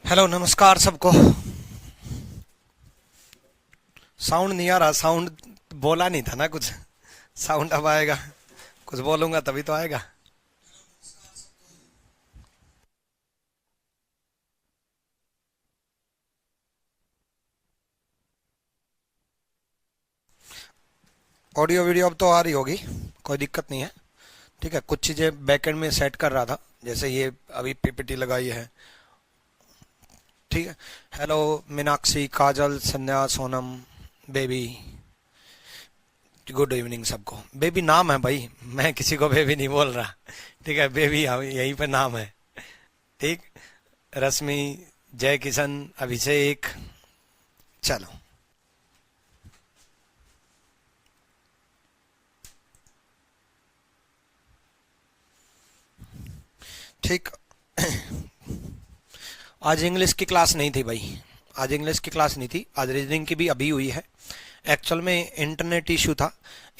Hello नमस्कार सबको। Sound नहीं आ रहा। साउंड बोला नहीं था ना कुछ। साउंड अब आएगा। कुछ बोलूंगा तभी तो आएगा। ऑडियो वीडियो अब तो आ रही होगी। कोई दिक्कत नहीं है। ठीक है, कुछ चीजें बैकएंड में सेट कर रहा था, जैसे ये अभी पीपीटी लगाई है। ठीक है। हेलो मीनाक्षी, काजल, संध्या, सोनम, बेबी, गुड इवनिंग सबको। बेबी नाम है भाई, मैं किसी को बेबी नहीं बोल रहा। ठीक है, बेबी यहीं पे नाम है। ठीक। रश्मि, जय किशन, अभिषेक। चलो। ठीक। आज इंग्लिश की क्लास नहीं थी भाई। आज इंग्लिश की क्लास नहीं थी। आज रीजनिंग की भी अभी हुई है। एक्चुअल में इंटरनेट इशू था।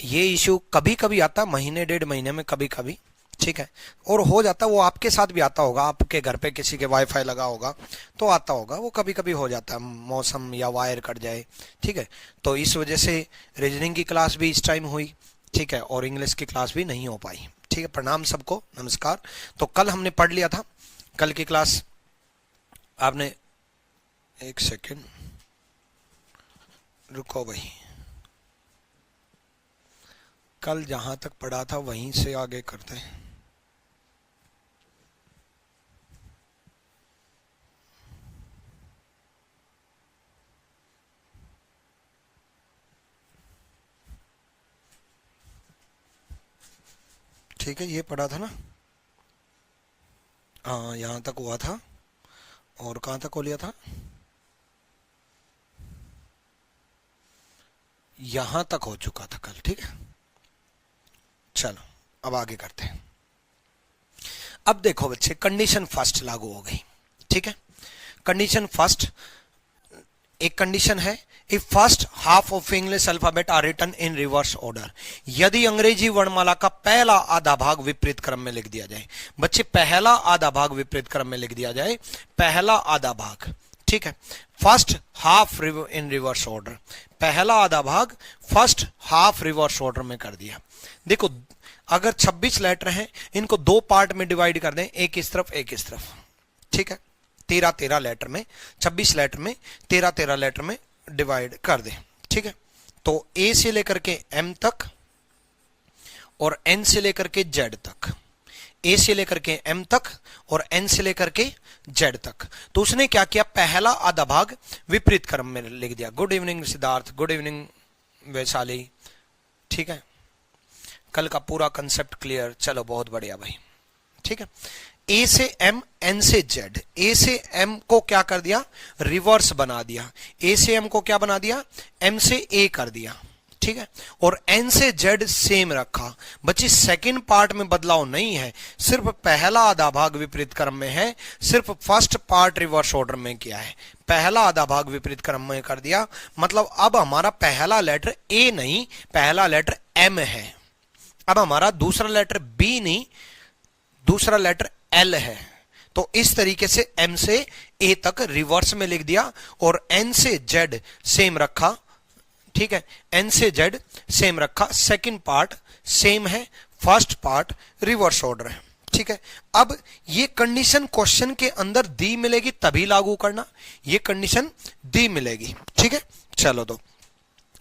ये इशू कभी कभी आता, महीने डेढ़ महीने में कभी कभी। ठीक है। और हो जाता, वो आपके साथ भी आता होगा, आपके घर पे किसी के वाईफाई लगा होगा तो आता होगा। वो कभी कभी हो जाता है, मौसम या वायर कट जाए। ठीक है। तो इस वजह से रीजनिंग की क्लास भी इस टाइम हुई। ठीक है। और इंग्लिश की क्लास भी नहीं हो पाई। ठीक है। प्रणाम सबको, नमस्कार। तो कल हमने पढ़ लिया था। कल की क्लास आपने, एक सेकेंड रुको भाई। कल जहां तक पढ़ा था वहीं से आगे करते हैं। ठीक है, ये पढ़ा था ना। हाँ, यहाँ तक हुआ था। और कहाँ तक हो लिया था? यहाँ तक हो चुका था कल। ठीक है। चलो अब आगे करते हैं। अब देखो बच्चे, कंडीशन फर्स्ट लागू हो गई। ठीक है। कंडीशन फर्स्ट, एक कंडीशन है, if first half of English alphabet are written in reverse order. यदि अंग्रेजी वर्णमाला का पहला आधा भाग विपरीत क्रम में लिख दिया जाए। बच्चे, पहला आधा भाग विपरीत क्रम में लिख दिया जाए। पहला आधा भाग। ठीक है। First half in reverse order. पहला आधा भाग फर्स्ट हाफ रिवर्स ऑर्डर में कर दिया। देखो, अगर 26 लेटर हैं, इनको दो पार्ट में डिवाइड कर दें, एक इस तरफ एक इस तरफ। ठीक है। 13-13 लेटर में, 26 लेटर में 13-13 लेटर में डिवाइड कर दें। ठीक है। तो ए से लेकर के एम तक और एन से लेकर के जेड तक। ए से लेकर के एम तक और एन से लेकर के जेड तक। तो उसने क्या किया, पहला आधा भाग विपरीत क्रम में लिख दिया। Good evening Siddharth, good evening Vaishali. ठीक है। कल का पूरा कंसेप्ट क्लियर। चलो बहुत बढ़िया भाई। ठीक है। ए से एम, एन से जेड। ए से एम को क्या कर दिया, रिवर्स बना दिया। ए से एम को क्या बना दिया, एम से ए कर दिया। ठीक है। और एन से जेड सेम रखा। बच्ची, सेकंड पार्ट में बदलाव नहीं है, सिर्फ पहला आधा भाग विपरीत क्रम में है। सिर्फ फर्स्ट पार्ट रिवर्स ऑर्डर में किया है। पहला आधा भाग विपरीत क्रम में कर दिया। मतलब अब हमारा पहला लेटर ए नहीं, पहला लेटर एम है। अब हमारा दूसरा लेटर बी नहीं, दूसरा लेटर एल है। तो इस तरीके से एम से ए तक रिवर्स में लिख दिया और एन से जेड सेम रखा। ठीक है। एन से जेड सेम रखा। सेकंड पार्ट सेम है, फर्स्ट पार्ट रिवर्स ऑर्डर है। ठीक है। अब ये कंडीशन क्वेश्चन के अंदर दी मिलेगी तभी लागू करना। ये कंडीशन दी मिलेगी। ठीक है। चलो, तो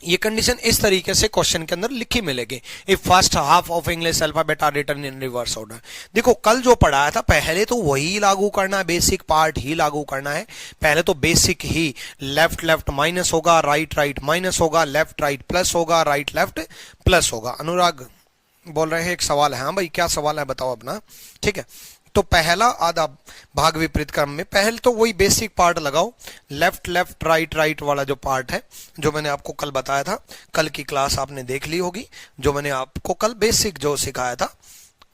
ये कंडीशन इस तरीके से क्वेश्चन के अंदर लिखी मिलेगी, if first half of English alphabet are written in reverse order. देखो, कल जो पढ़ाया था पहले तो वही लागू करना है, बेसिक पार्ट ही लागू करना है। पहले तो बेसिक ही, लेफ्ट लेफ्ट माइनस होगा, राइट राइट माइनस होगा, लेफ्ट राइट प्लस होगा, राइट लेफ्ट प्लस होगा। अनुराग बोल रहे हैं एक सवाल है। हाँ भाई, क्या सवाल है बताओ अपना। ठीक है। तो पहला आधा भाग विपरीत क्रम में पहले तो वही बेसिक पार्ट लगाओ, लेफ्ट लेफ्ट राइट राइट वाला जो पार्ट है, जो मैंने आपको कल बताया था। कल की क्लास आपने देख ली होगी, जो मैंने आपको कल बेसिक जो सिखाया था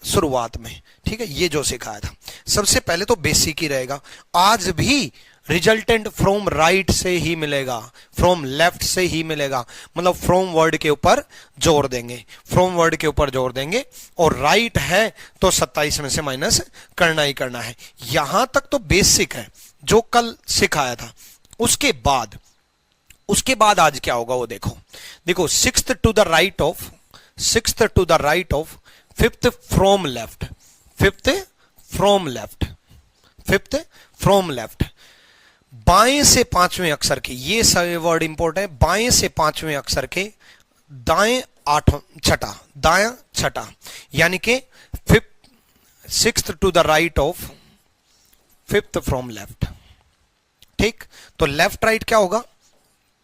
शुरुआत में। ठीक है। ये जो सिखाया था सबसे पहले तो बेसिक ही रहेगा। आज भी रिजल्टेंट फ्रॉम राइट से ही मिलेगा, फ्रॉम लेफ्ट से ही मिलेगा। मतलब फ्रॉम वर्ड के ऊपर जोड़ देंगे, फ्रॉम वर्ड के ऊपर जोड़ देंगे। और राइट है तो 27 में से माइनस करना ही करना है। यहां तक तो बेसिक है। जो कल सिखाया था। उसके बाद आज क्या होगा वो देखो। देखो sixth to the right of fifth from left, बाएं से पांचवें अक्षर के, ये सभी वर्ड इंपॉर्टेंट है, बाएं से पांचवें अक्षर के दाएं दायां छठा, यानी कि sixth to the right of fifth from left. ठीक, तो लेफ्ट राइट क्या होगा,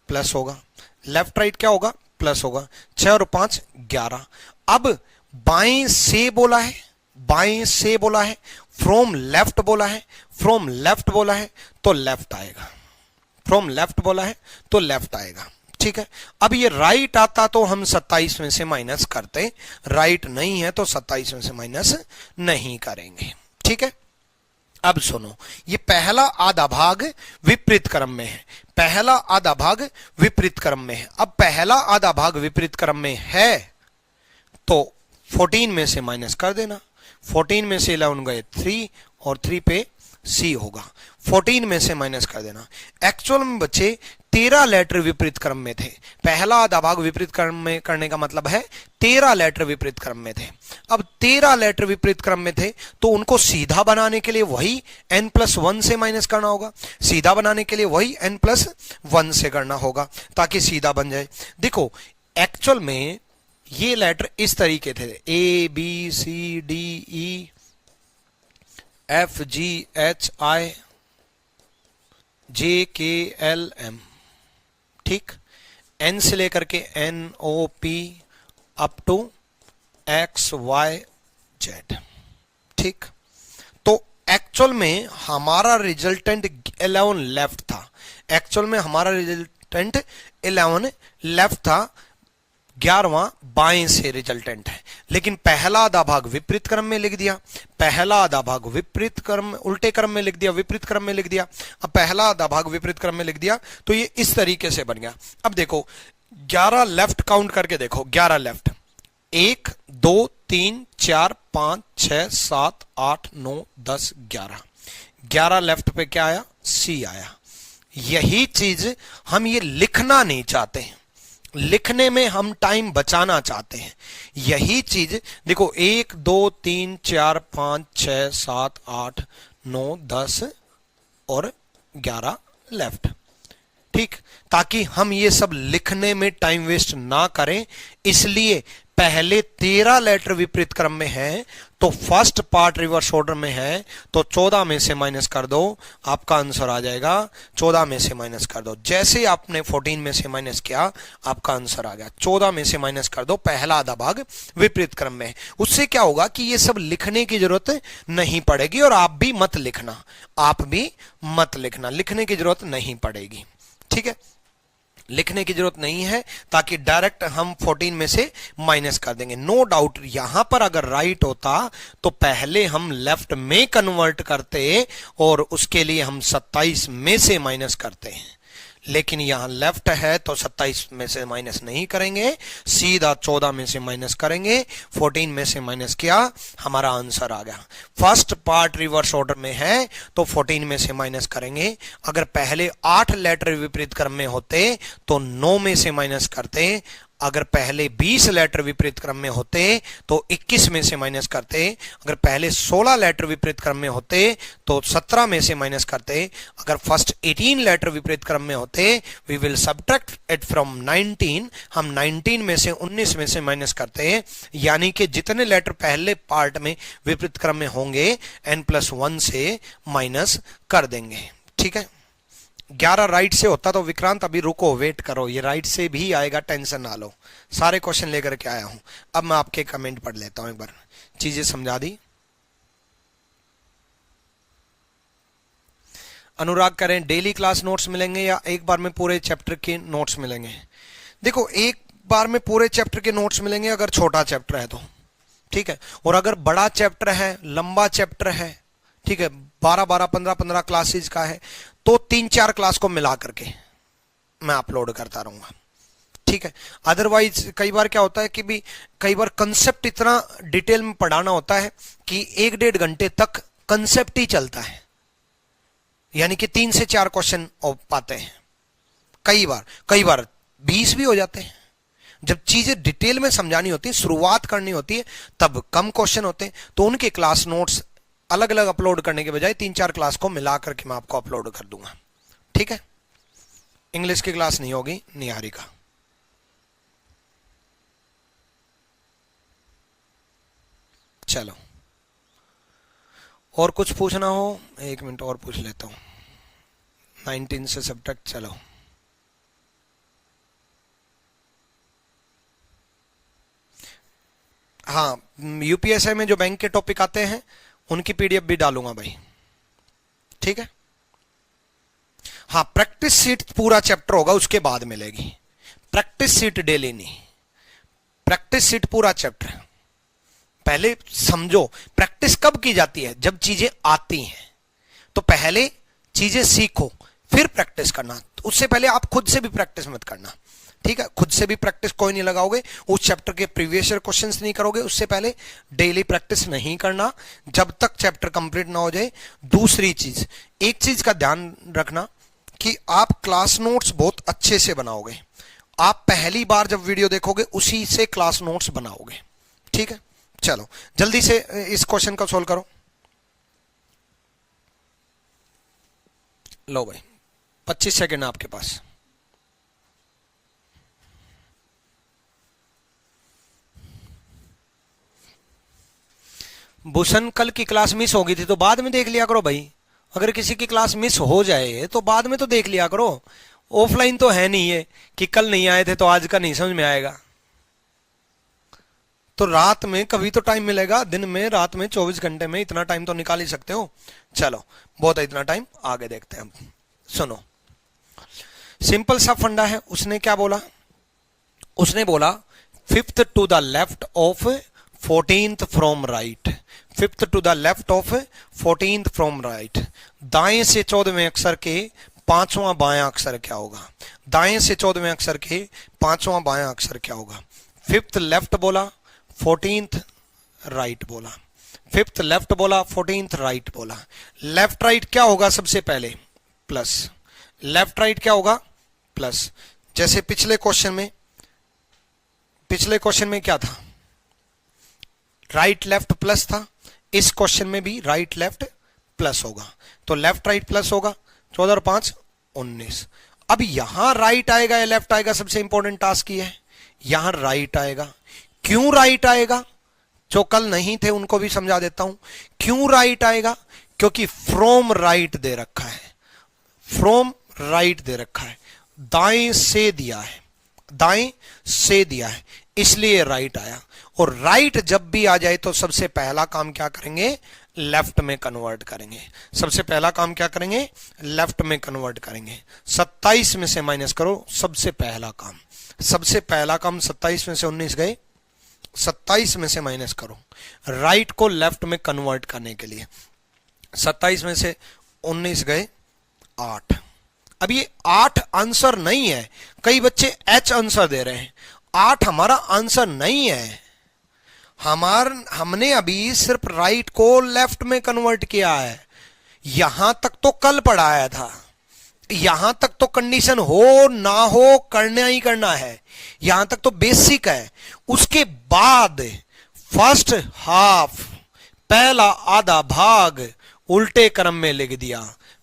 प्लस होगा, लेफ्ट राइट क्या होगा, प्लस होगा। 6 और 5 11। अब बाएं से बोला है, फ्रॉम लेफ्ट बोला है, तो लेफ्ट आएगा, फ्रॉम लेफ्ट बोला है तो लेफ्ट आएगा। ठीक है, अब ये राइट आता तो हम 27 में से माइनस करते, राइट नहीं है तो 27 में से माइनस नहीं करेंगे। ठीक है, अब सुनो, ये पहला आधा भाग विपरीत क्रम में है, अब पहला आधा भाग विपरीत क्रम में है तो 14 में से माइनस कर देना, 14 में से 11 गए 3 और 3 पे सी होगा, 14 में से माइनस कर देना। एक्चुअल में बच्चे 13 लेटर विपरीत क्रम में थे, पहला आधा भाग विपरीत क्रम में करने का मतलब है 13 लेटर विपरीत क्रम में थे। अब 13 लेटर विपरीत क्रम में थे तो उनको सीधा बनाने के लिए वही n+1 से माइनस करना होगा, सीधा बनाने के लिए वही n+1 से करना होगा ताकि सीधा बन जाए। देखो एक्चुअल में ये लेटर इस तरीके थे, ABCDEFGHIJKLM, ठीक, N से लेकर के NOP अप टू XYZ। ठीक, तो एक्चुअल में हमारा रिजल्टेंट 11 लेफ्ट था, 11वां बाएं से रिजल्टेंट है, लेकिन पहला आधा भाग विपरीत क्रम में लिख दिया, उल्टे क्रम में लिख दिया, विपरीत क्रम में लिख दिया। अब पहला आधा भाग विपरीत क्रम में लिख दिया तो ये इस तरीके से बन गया। अब देखो 11 लेफ्ट काउंट करके देखो, 11 लेफ्ट, 1 2 3 4 5 6 7 8 9 10 11, 11 लेफ्ट पे क्या आया, सी आया। यही चीज हम ये लिखना नहीं चाहते हैं, लिखने में हम टाइम बचाना चाहते हैं। यही चीज देखो 1 2 3 4 5 6 7 8 9 10 और 11 लेफ्ट, ठीक, ताकि हम ये सब लिखने में टाइम वेस्ट ना करें। इसलिए पहले 13 लेटर विपरीत क्रम में है तो फर्स्ट पार्ट रिवर्स ऑर्डर में है तो 14 में से माइनस कर दो, आपका आंसर आ जाएगा। 14 में से माइनस कर दो, जैसे आपने 14 में से माइनस किया आपका आंसर आ गया। 14 में से माइनस कर दो, पहला आधा भाग विपरीत क्रम में है। उससे क्या होगा कि ये सब लिखने की जरूरत नहीं पड़ेगी और आप भी मत लिखना, लिखने की जरूरत नहीं पड़ेगी। ठीक है, लिखने की जरूरत नहीं है ताकि डायरेक्ट हम 14 में से माइनस कर देंगे। नो डाउट यहां पर अगर राइट होता तो पहले हम लेफ्ट में कन्वर्ट करते और उसके लिए हम 27 में से माइनस करते हैं, लेकिन यहां लेफ्ट है तो 27 में से माइनस नहीं करेंगे, सीधा 14 में से माइनस करेंगे। 14 में से माइनस किया, हमारा आंसर आ गया। फर्स्ट पार्ट रिवर्स ऑर्डर में है तो 14 में से माइनस करेंगे। अगर पहले 8 लेटर विपरीत क्रम में होते तो 9 में से माइनस करते, अगर पहले 20 लेटर विपरीत क्रम में होते तो 21 में से माइनस करते, अगर पहले 16 लेटर विपरीत क्रम में होते तो 17 में से माइनस करते, अगर फर्स्ट 18 लेटर विपरीत क्रम में होते we will subtract it from 19, हम 19 में से 19 में से माइनस करते, यानी कि जितने लेटर पहले पार्ट में विपरीत क्रम में होंगे n+1 से माइनस कर देंगे। ठीक है, 11 राइट से होता तो विक्रांत अभी रुको, वेट करो, ये राइट से भी आएगा, टेंशन ना लो, सारे क्वेश्चन लेकर के आया हूं। अब मैं आपके कमेंट पढ़ लेता हूं, एक बार चीजें समझा दी। अनुराग करें डेली क्लास नोट्स मिलेंगे या एक बार में पूरे चैप्टर के नोट्स मिलेंगे? देखो एक बार में पूरे चैप्टर के नोट्स मिलेंगे अगर छोटा चैप्टर है तो, ठीक है, और अगर बड़ा चैप्टर है, लंबा चैप्टर है, ठीक है, 12-12 15-15 क्लासेज का है तो 3-4 क्लास को मिला करके मैं अपलोड करता रहूंगा। ठीक है, अदरवाइज कई बार क्या होता है कि भी कई बार कंसेप्ट इतना डिटेल में पढ़ाना होता है कि 1-1.5 घंटे तक कंसेप्ट ही चलता है। यानी कि 3 से 4 क्वेश्चन पाते हैं। कई बार 20 भी हो जाते हैं। जब चीजें डिटेल में समझानी होती है, शुरुआत करनी होती है, तब कम क्वेश्चन होते हैं। तो उनके क्लास नोट्स अलग अलग अपलोड करने के बजाय 3-4 क्लास को मिला करके मैं आपको अपलोड कर दूंगा। ठीक है, इंग्लिश की क्लास नहीं होगी निहारिका। चलो, और कुछ पूछना हो? 1 मिनट और पूछ लेता हूं। 19 से सब्जेक्ट, चलो हाँ, यूपीएससी में जो बैंक के टॉपिक आते हैं उनकी पीडीएफ भी डालूंगा भाई। ठीक है, हाँ, प्रैक्टिस सीट पूरा चैप्टर होगा उसके बाद मिलेगी। प्रैक्टिस सीट डेली नहीं, प्रैक्टिस सीट पूरा चैप्टर। पहले समझो प्रैक्टिस कब की जाती है, जब चीजें आती हैं। तो पहले चीजें सीखो फिर प्रैक्टिस करना। उससे पहले आप खुद से भी प्रैक्टिस मत करना। ठीक है, खुद से भी प्रैक्टिस कोई नहीं लगाओगे, उस चैप्टर के प्रीवियस ईयर क्वेश्चंस नहीं करोगे, उससे पहले डेली प्रैक्टिस नहीं करना जब तक चैप्टर कंप्लीट ना हो जाए। दूसरी चीज, एक चीज का ध्यान रखना कि आप क्लास नोट्स बहुत अच्छे से बनाओगे। आप पहली बार जब वीडियो देखोगे उसी से क्लास नोट्स बनाओगे। ठीक है, चलो जल्दी से इस क्वेश्चन को सोल्व करो। लो भाई, 25 सेकेंड आपके पास। भूषण, कल की क्लास मिस हो गई थी तो बाद में देख लिया करो भाई। अगर किसी की क्लास मिस हो जाए तो बाद में तो देख लिया करो। ऑफलाइन तो है नहीं है कि कल नहीं आए थे तो आज का नहीं समझ में आएगा। तो रात में कभी तो टाइम मिलेगा, दिन में, रात में, 24 घंटे में इतना टाइम तो निकाल ही सकते हो। चलो बहुत है इतना टाइम, आगे देखते हैं हम। सुनो, सिंपल सा फंडा है। उसने क्या बोला? उसने बोला 5th to the left of 14th from right. 5th to the left of 14th from right. दाएं से 14वें अक्षर के 5वां बायां अक्षर क्या होगा? दाएं से 14वें अक्षर के 5वां बायां अक्षर क्या होगा? 5th लेफ्ट बोला, 14th राइट बोला। 5th लेफ्ट बोला, 14th राइट बोला। लेफ्ट राइट क्या होगा? सबसे पहले प्लस। लेफ्ट राइट क्या होगा? प्लस। जैसे पिछले क्वेश्चन में क्या था? राइट लेफ्ट प्लस था। इस क्वेश्चन में भी राइट लेफ्ट प्लस होगा, तो लेफ्ट राइट प्लस होगा। 14 और 5 19। अब यहां राइट आएगा या लेफ्ट आएगा? सबसे इंपॉर्टेंट टास्क ये है, यहां राइट आएगा। क्यों राइट आएगा? जो कल नहीं थे उनको भी समझा देता हूं। क्यों राइट आएगा? क्योंकि फ्रॉम राइट दे रखा है। फ्रॉम राइट दे रखा है, दाएं से दिया है, दाएं से दिया है, इसलिए राइट आया। और राइट जब भी आ जाए तो सबसे पहला काम क्या करेंगे? लेफ्ट में कन्वर्ट करेंगे। सबसे पहला काम क्या करेंगे? लेफ्ट में कन्वर्ट करेंगे। 27 में से माइनस करो, सबसे पहला काम। सबसे पहला काम 27 में से 19 गए, 27 में से माइनस करो राइट को लेफ्ट में कन्वर्ट करने के लिए। 27 में से 19 गए 8। अब ये 8 आंसर नहीं है, कई बच्चे H आंसर दे रहे हैं। 8 हमारा आंसर नहीं है। हमने अभी सिर्फ राइट को लेफ्ट में कन्वर्ट किया है। यहां तक तो कल पढ़ाया था, यहां तक तो कंडीशन हो ना हो करना ही करना है, यहां तक तो बेसिक है। उसके बाद फर्स्ट हाफ, पहला आधा भाग उल्टे क्रम में लिख दिया।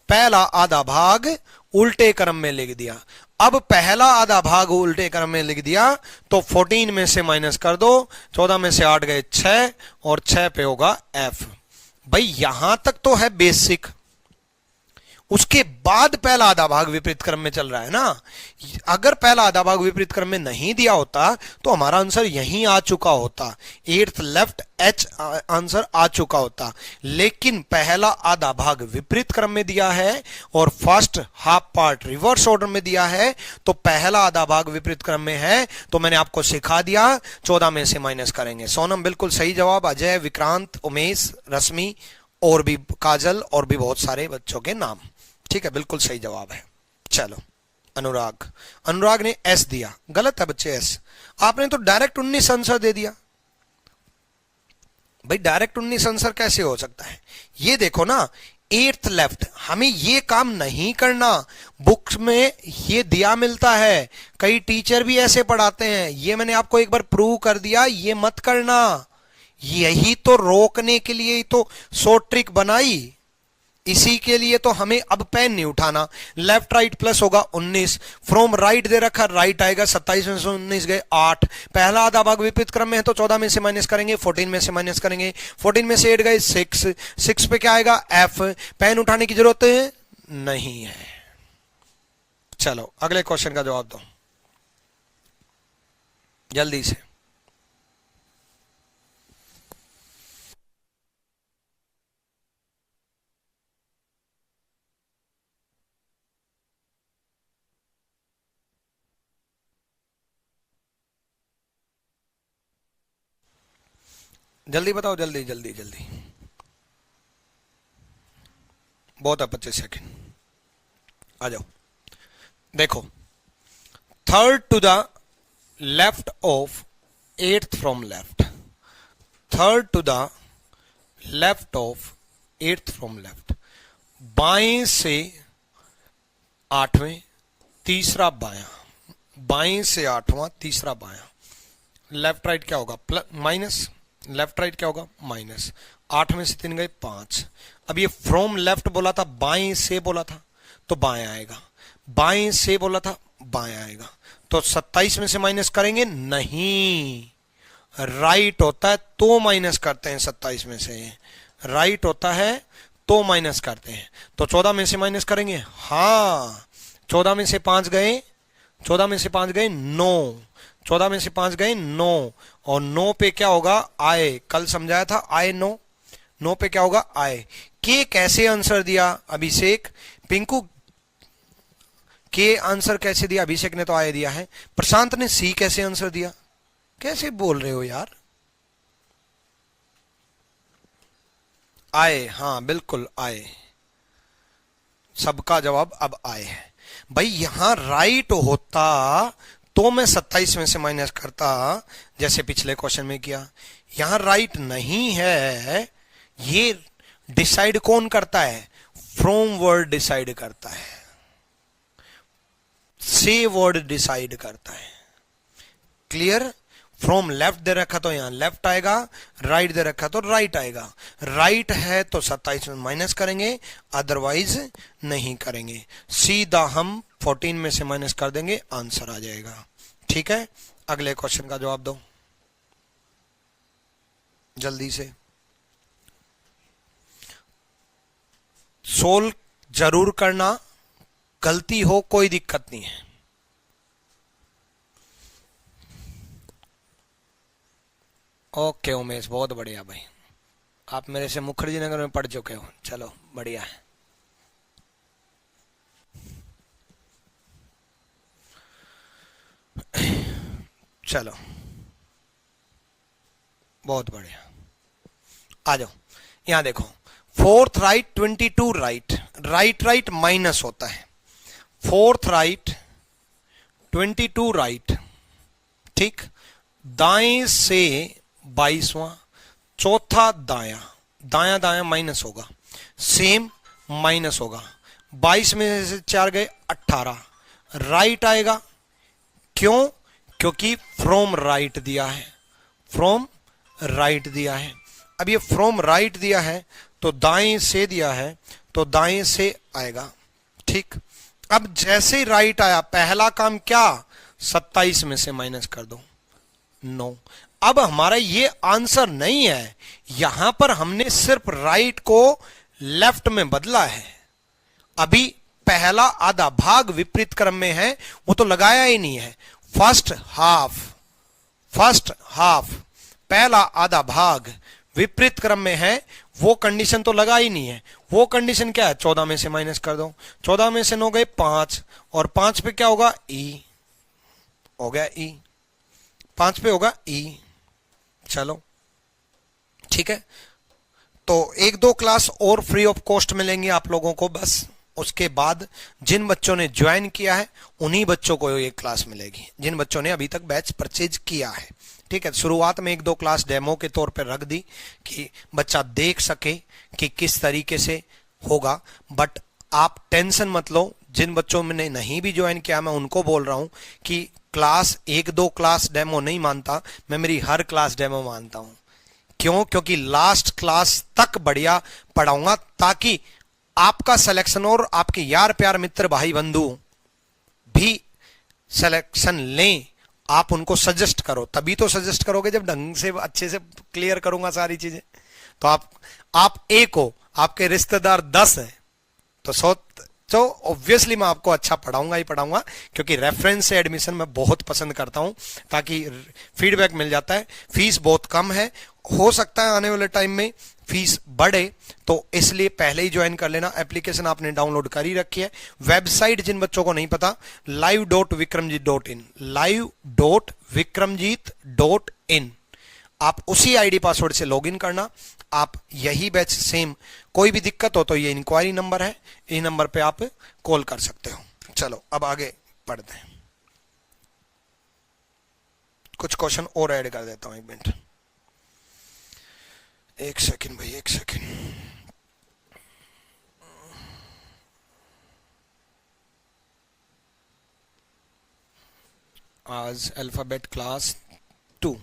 पहला आधा भाग उल्टे क्रम में लिख दिया। अब पहला आधा भाग उल्टे क्रम में लिख दिया तो 14 में से माइनस कर दो, 14 में से 8 गए 6 और 6 पे होगा F। भाई यहां तक तो है बेसिक। उसके बाद पहला आधा भाग विपरीत क्रम में चल रहा है ना। अगर पहला आधा भाग विपरीत क्रम में नहीं दिया होता तो हमारा आंसर यहीं आ चुका होता, 8th लेफ्ट H आंसर आ चुका होता। लेकिन पहला आधा भाग विपरीत क्रम में दिया है और first half part reverse order में दिया है, तो पहला आधा भाग विपरीत क्रम में है। तो मैंने आपको सिखा दिया, 14 में से माइनस करेंगे। सोनम बिल्कुल सही जवाब। अजय, विक्रांत, उमेश, रश्मि और भी काजल और भी बहुत सारे बच्चों के नाम। ठीक है, बिल्कुल सही जवाब है। चलो, अनुराग ने S दिया, गलत है बच्चे। S आपने तो डायरेक्ट 19 आंसर दे दिया। भाई डायरेक्ट 19 आंसर कैसे हो सकता है? ये देखो ना, एट्थ लेफ्ट, हमें ये काम नहीं करना। बुक्स में ये दिया मिलता है, कई टीचर भी ऐसे पढ़ाते हैं, ये मैंने आपको एक बार प्रूव कर दिया, ये मत करना। यही तो रोकने के लिए ही तो शॉर्ट ट्रिक बनाई, इसी के लिए तो हमें अब पेन नहीं उठाना। लेफ्ट राइट प्लस होगा 19, फ्रॉम राइट दे रखा, राइट आएगा 27 में से 19 गए 8, पहला आधा भाग विपरीत क्रम में है तो 14 में से माइनस करेंगे, 14 में से माइनस करेंगे, 14 में से 8 गए 6, 6 पे क्या आएगा एफ, पेन उठाने की जरूरत नहीं है। चलो अगले क्वेश्चन का जवाब दो जल्दी से। जल्दी बताओ, जल्दी जल्दी जल्दी, बहुत है 25 सेकेंड, आ जाओ। देखो, third to the left of eighth from left, third to the left of eighth from left, बाएं से आठवें तीसरा बायां, बाएं से आठवां तीसरा बायां, लेफ्ट राइट क्या होगा प्लस माइनस, लेफ्ट राइट क्या होगा माइनस, 8 में से 3 गए 5। अब ये फ्रॉम लेफ्ट बोला था, बाएं से बोला था तो बाएं आएगा, बाएं से बोला था बाएं आएगा, तो 27 में से माइनस करेंगे नहीं, राइट होता है तो माइनस करते हैं, 27 में से राइट होता है तो माइनस करते हैं, तो 14 में से माइनस करेंगे, हाँ 14 में से 5 गए, 14 में से 5 गए 9, 14 में से 5 गए 9, और 9 पे क्या होगा आए, कल समझाया था आए 9, 9 पे क्या होगा आए। के कैसे आंसर दिया अभिषेक, पिंकू के आंसर कैसे दिया, अभिषेक ने तो आए दिया है, प्रशांत ने सी कैसे आंसर दिया, कैसे बोल रहे हो यार, आए, हाँ बिल्कुल आए, सबका जवाब अब आए है। भाई यहां राइट होता तो मैं 27 में से माइनस करता जैसे पिछले क्वेश्चन में किया, यहां राइट नहीं है, ये डिसाइड कौन करता है, फ्रॉम वर्ड डिसाइड करता है, से वर्ड डिसाइड करता है, क्लियर। फ्रॉम लेफ्ट दे रखा तो यहां लेफ्ट आएगा, राइट दे रखा तो राइट आएगा, राइट है तो 27 में माइनस करेंगे, अदरवाइज नहीं करेंगे, सीधा हम 14 में से माइनस कर देंगे, आंसर आ जाएगा। ठीक है, अगले क्वेश्चन का जवाब दो जल्दी से, सोल्व जरूर करना, गलती हो कोई दिक्कत नहीं है। ओके उमेश, बहुत बढ़िया भाई, आप मेरे से मुखर्जी नगर में पढ़ चुके हो, चलो बढ़िया है। चलो बहुत बढ़िया, आ जाओ यहां देखो, fourth right 22 right, right right minus होता है, फोर्थ राइट 22 राइट, ठीक, दाएं से 22वां, चौथा दाया, दाया दाया माइनस होगा, सेम माइनस होगा, 22 में से 4 गए 18, राइट आएगा, क्यों, क्योंकि फ्रॉम राइट दिया है, फ्रॉम राइट दिया है। अब ये फ्रॉम राइट दिया है तो दाएं से दिया है तो दाएं से आएगा, ठीक। अब जैसे ही राइट आया, पहला काम क्या, 27 में से माइनस कर दो 9। अब हमारा ये आंसर नहीं है, यहां पर हमने सिर्फ राइट को लेफ्ट में बदला है, अभी पहला आधा भाग विपरीत क्रम में है वो तो लगाया ही नहीं है, फर्स्ट हाफ, फर्स्ट हाफ पहला आधा भाग विपरीत क्रम में है, वो कंडीशन तो लगा ही नहीं है, वो कंडीशन क्या है, 14 में से माइनस कर दो, 14 में से 9 गए 5, और 5 पे क्या होगा ई, हो गया ई, 5 पे होगा ई। चलो ठीक है, तो 1-2 क्लास और फ्री ऑफ कॉस्ट मिलेंगे आप लोगों को, बस उसके बाद जिन बच्चों ने ज्वाइन किया है उन्हीं बच्चों को ये क्लास मिलेगी, जिन बच्चों ने अभी तक बैच परचेज किया है। ठीक है, शुरुआत में 1-2 क्लास डेमो के तौर पर रख दी कि बच्चा देख सके कि किस तरीके से होगा, बट आप टेंशन मत लो। जिन बच्चों ने नहीं भी ज्वाइन किया, मैं उनको बोल रहा हूं कि क्लास, एक दो क्लास डेमो नहीं मानता मैं, मेरी हर क्लास डेमो मानता हूं। क्यों? क्योंकि लास्ट क्लास तक बढ़िया पढ़ाऊंगा, ताकि आपका सिलेक्शन और आपके यार प्यार मित्र भाई बंधु भी सिलेक्शन लें। आप उनको सजेस्ट करो, तभी तो सजेस्ट करोगे जब ढंग से अच्छे से क्लियर करूंगा सारी चीजें। तो आप एक हो, आपके रिश्तेदार 10 है, तो ऑब्वियसली मैं आपको अच्छा पढ़ाऊंगा ही पढ़ाऊंगा, क्योंकि रेफरेंस से एडमिशन मैं बहुत पसंद करता हूं, ताकि फीडबैक मिल जाता है। फीस बहुत कम है, हो सकता है आने वाले टाइम में फीस बढ़े, तो इसलिए पहले ही ज्वाइन कर लेना। एप्लीकेशन आपने डाउनलोड कर ही रखी है। वेबसाइट जिन बच्चों को नहीं पता, live.vikramjit.in, live.vikramjit.in, आप उसी आईडी पासवर्ड से लॉगिन करना। आप यही बैच सेम, कोई भी दिक्कत हो तो ये इंक्वायरी नंबर है, इस नंबर पे आप कॉल कर सकते हो। चलो अब आगे पढ़ते हैं, कुछ क्वेश्चन और ऐड कर देता हूं। एक मिनट, एक सेकंड भाई, एक सेकंड। आज अल्फाबेट क्लास 2।